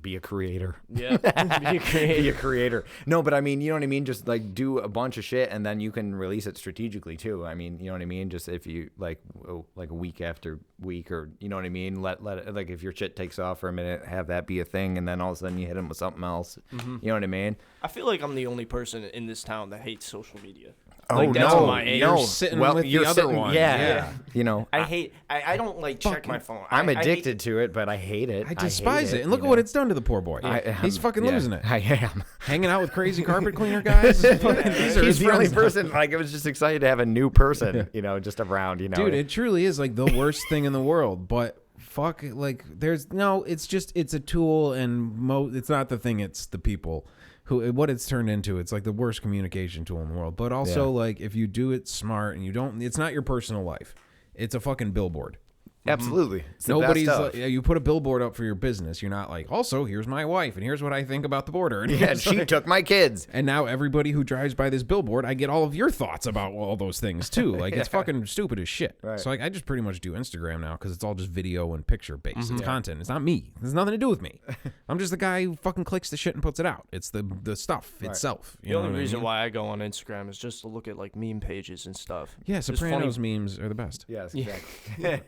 Be a creator.
Yeah. Be
a creator. No, but I mean, you know what I mean? Just like do a bunch of shit, and then you can release it strategically too. I mean, you know what I mean? Just if you like a week after week, or you know what I mean? Let it, like if your shit takes off for a minute, have that be a thing, and then all of a sudden you hit them with something else. Mm-hmm. You know what I mean?
I feel like I'm the only person in this town that hates social media.
Oh,
like, that's my age.
You're sitting with the other one.
Yeah. You know,
I don't like check my phone.
I'm addicted to it, but I hate it.
I despise it. And look at what it's done to the poor boy. He's fucking losing it.
I am.
Hanging out with crazy carpet cleaner guys.
He's the only person, like, it was just excited to have a new person, just around,
Dude, it truly is like the worst thing in the world, but fuck, like, it's a tool, and it's not the thing, it's the people what it's turned into, it's like the worst communication tool in the world. But also, like, if you do it smart and you don't, it's not your personal life. It's a fucking billboard.
Absolutely. It's the
Nobody's
best
like, you put a billboard up for your business. You're not like, also, here's my wife, and here's what I think about the border. And
Yeah, she took my kids.
And now everybody who drives by this billboard, I get all of your thoughts about all those things too. Like it's fucking stupid as shit.
Right.
So like I just pretty much do Instagram now because it's all just video and picture based. It's content. It's not me. It has nothing to do with me. I'm just the guy who fucking clicks the shit and puts it out. It's the stuff itself.
The only reason why I go on Instagram is just to look at like meme pages and stuff.
Yeah, Sopranos memes are the best.
Yes, exactly.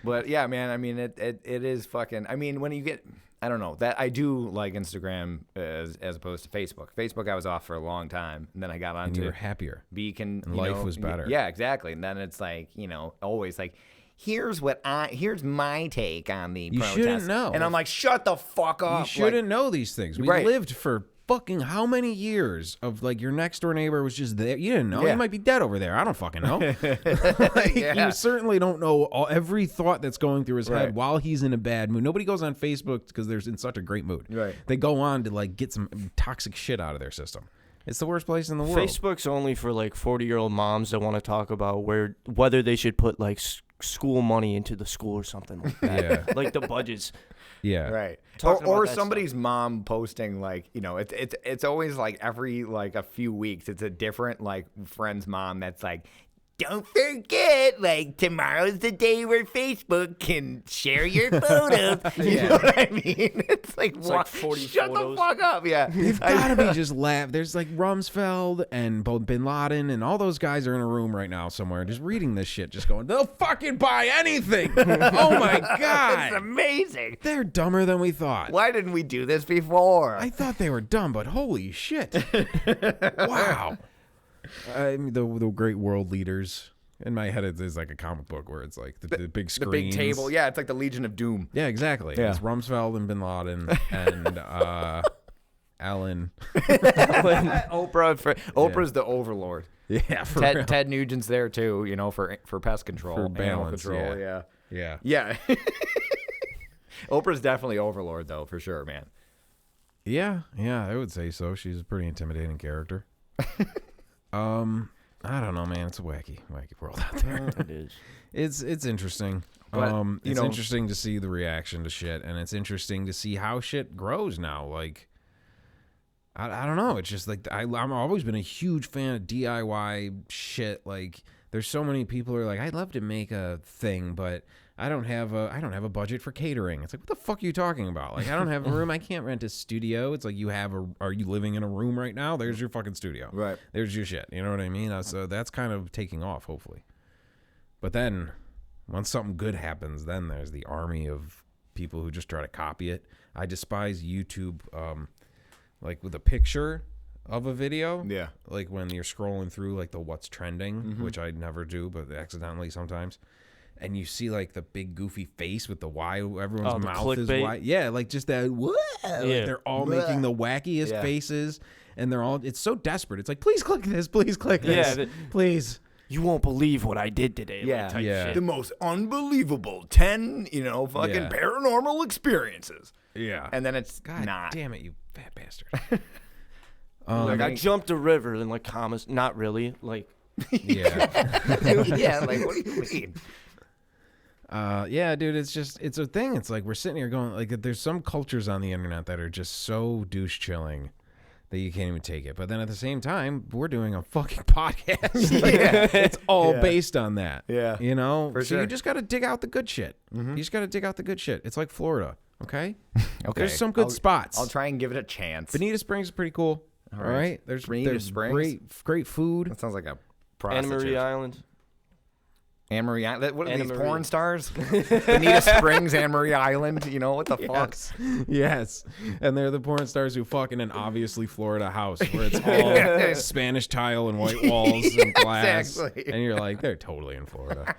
But yeah, man, I mean, it is fucking. I mean, when you get, I don't know, that I do like Instagram as opposed to Facebook. Facebook, I was off for a long time, and then I got onto.
And you were happier.
Beacon,
and life was better.
Yeah, exactly. And then it's like, always like, here's my take on the protest.
Shouldn't know.
And I'm like, shut the fuck up.
You shouldn't know these things. We lived for fucking how many years of like your next door neighbor was just there. You didn't know. He might be dead over there. I don't fucking know. You certainly don't know every thought that's going through his head while he's in a bad mood. Nobody goes on Facebook because they're in such a great mood.
Right.
They go on to like get some toxic shit out of their system. It's the worst place in the world.
Facebook's only for like 40-year-old moms that want to talk about whether they should put like school money into the school or something like that.
Yeah.
Like the budgets.
Yeah.
Right.
Talking
Or
about that
somebody's mom posting like, it's always like every like a few weeks it's a different like friend's mom that's like, don't forget, like, tomorrow's the day where Facebook can share your photos. You know what I mean? It's like,
like 40
shut
photos.
the fuck up. Yeah.
You've got to be just laugh. There's like Rumsfeld and both Bin Laden and all those guys are in a room right now somewhere just reading this shit, just going, they'll fucking buy anything. Oh my God.
It's amazing.
They're dumber than we thought.
Why didn't we do this before?
I thought they were dumb, but holy shit. Wow. I mean, the great world leaders. In my head, it's like a comic book where it's like the big screens.
The big table. Yeah, it's like the Legion of Doom.
Yeah, exactly.
Yeah.
It's Rumsfeld and Bin Laden and Alan.
Oprah's the overlord.
Yeah, for real.
Ted Nugent's there too, for pest control.
For
animal
balance,
control.
yeah.
Yeah. Oprah's definitely overlord though, for sure, man.
Yeah, I would say so. She's a pretty intimidating character. I don't know, man. It's a wacky world out there.
It is.
It's interesting.
But,
it's interesting to see the reaction to shit, and it's interesting to see how shit grows now. Like, I don't know. It's just like I've always been a huge fan of DIY shit. Like, there's so many people who are like, I'd love to make a thing, but I don't have a budget for catering. It's like, what the fuck are you talking about? Like, I don't have a room. I can't rent a studio. It's like are you living in a room right now? There's your fucking studio.
Right.
There's your shit. You know what I mean? So that's kind of taking off, hopefully. But then once something good happens, then there's the army of people who just try to copy it. I despise YouTube, like with a picture of a video.
Yeah.
Like when you're scrolling through like the what's trending, which I never do, but accidentally sometimes. And you see like the big goofy face with the Y, everyone's mouth is
clickbait?
wide. Yeah, like just that. Like they're all making the wackiest faces, and it's so desperate. It's like, please click this, please click this, please.
You won't believe what I did today.
Yeah.
Like, type shit.
The most unbelievable 10, fucking paranormal experiences.
Yeah.
And then it's
God
not.
damn it, you fat bastard.
Like I jumped a river and like commas, not really. Like
Yeah.
Yeah, like what do you mean?
Yeah, dude, it's a thing. It's like we're sitting here going, like, there's some cultures on the internet that are just so douche chilling that you can't even take it. But then at the same time, we're doing a fucking podcast. Like, it's all based on that.
Yeah.
So
sure.
you just got to dig out the good shit. You just got to dig out the good shit. It's like Florida, okay?
Okay.
There's some good spots.
I'll try and give it a chance.
Bonita Springs is pretty cool. All right. There's
Springs?
great food.
That sounds like a
Anna
prostitute.
Marie Island.
Anne Marie Island. What are
Anna
these
Marie.
porn stars? Bonita Springs, Anne Marie Island. What the fuck?
Yes. And they're the porn stars who fuck in an obviously Florida house where it's all Spanish tile and white walls and glass.
Exactly.
And you're like, they're totally in Florida.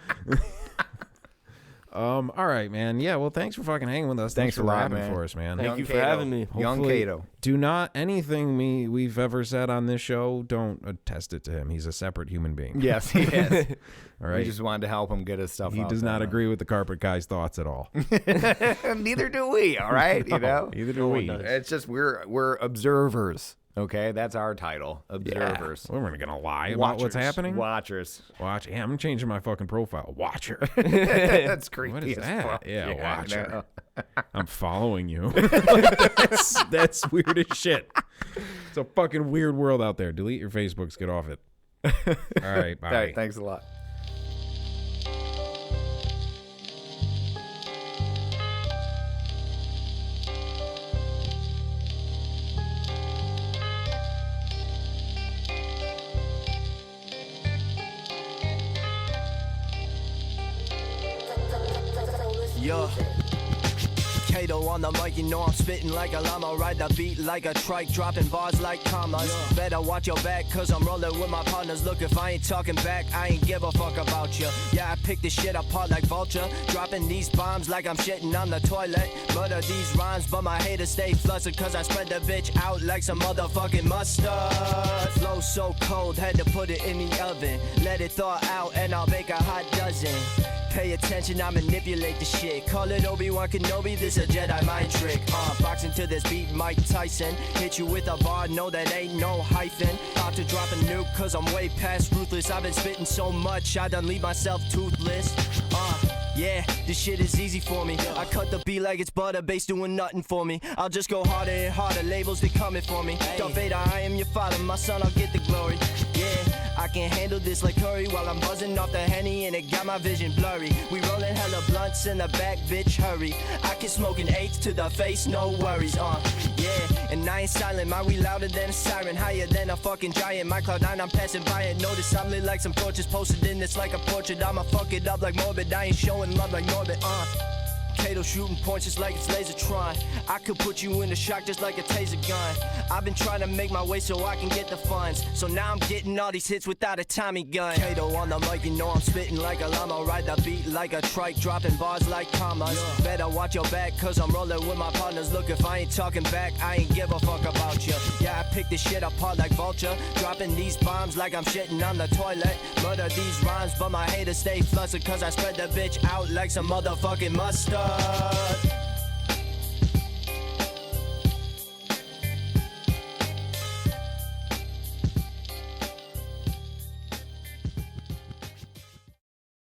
All right, man. Yeah, well, thanks for fucking hanging with us.
Thanks
for
a lot,
rapping
man.
for us, man.
Thank you for having me.
Young
Hopefully,
Cato.
Do not anything we've ever said on this show. Don't attest it to him. He's a separate human being.
Yes, he is.
All right.
We just wanted to help him get his stuff
He
out
does
there,
not
man.
agree with the carpet guy's thoughts at all.
Neither do we, all right? You know?
Neither do we.
It's just we're observers, okay? That's our title, observers.
Well, we're not gonna lie about what's happening.
Watchers.
Watch. Yeah, I'm changing my fucking profile. Watcher.
That's creepy.
What is
as
that?
fuck.
Yeah,
I
watcher.
know.
I'm following you. that's weird as shit. It's a fucking weird world out there. Delete your Facebooks. Get off it. All right. Bye.
All right, thanks a lot.
Yo, Kato on the mic, you know I'm spitting like a llama. Ride the beat like a trike, dropping bars like commas. Better watch your back, cause I'm rolling with my partners. Look, if I ain't talking back, I ain't give a fuck about you. Yeah, I pick this shit apart like vulture. Dropping these bombs like I'm shitting on the toilet. Murder these rhymes, but my haters stay flustered, cause I spread the bitch out like some motherfucking mustard. Flow so cold, had to put it in the oven. Let it thaw out and I'll make a hot dozen. Pay attention, I manipulate the shit. Call it Obi-Wan Kenobi, this a Jedi mind trick. Boxing to this beat, Mike Tyson. Hit you with a bar, no that ain't no hyphen. About to drop a nuke, cause I'm way past ruthless. I've been spitting so much, I done leave myself toothless. Yeah, this shit is easy for me. I cut the beat like it's butter, bass doing nothing for me. I'll just go harder and harder, labels be coming for me. Darth Vader, I am your father, my son, I'll get the glory. Yeah, I can handle this like Curry while I'm buzzing off the Henny and it got my vision blurry. We rolling hella blunts in the back, bitch, hurry. I can smoke an eighth to the face, no worries, yeah. And I ain't silent, my we louder than a siren, higher than a fucking giant. My Cloud9, I'm passing by it. Notice I'm lit like some torches posted in this like a portrait. I'ma fuck it up like Morbid, I ain't showing love like Norbit, Kato shooting points just like it's Lasertron. I could put you in the shock just like a taser gun. I've been trying to make my way so I can get the funds. So now I'm getting all these hits without a Tommy gun. Kato on the mic, you know I'm spitting like a llama. Ride the beat like a trike, dropping bars like commas. Better watch your back, cause I'm rolling with my partners. Look, if I ain't talking back, I ain't give a fuck about you. Yeah, I pick this shit apart like vulture. Dropping these bombs like I'm shitting on the toilet. Murder these rhymes, but my haters stay flustered, cause I spread the bitch out like some motherfucking mustard.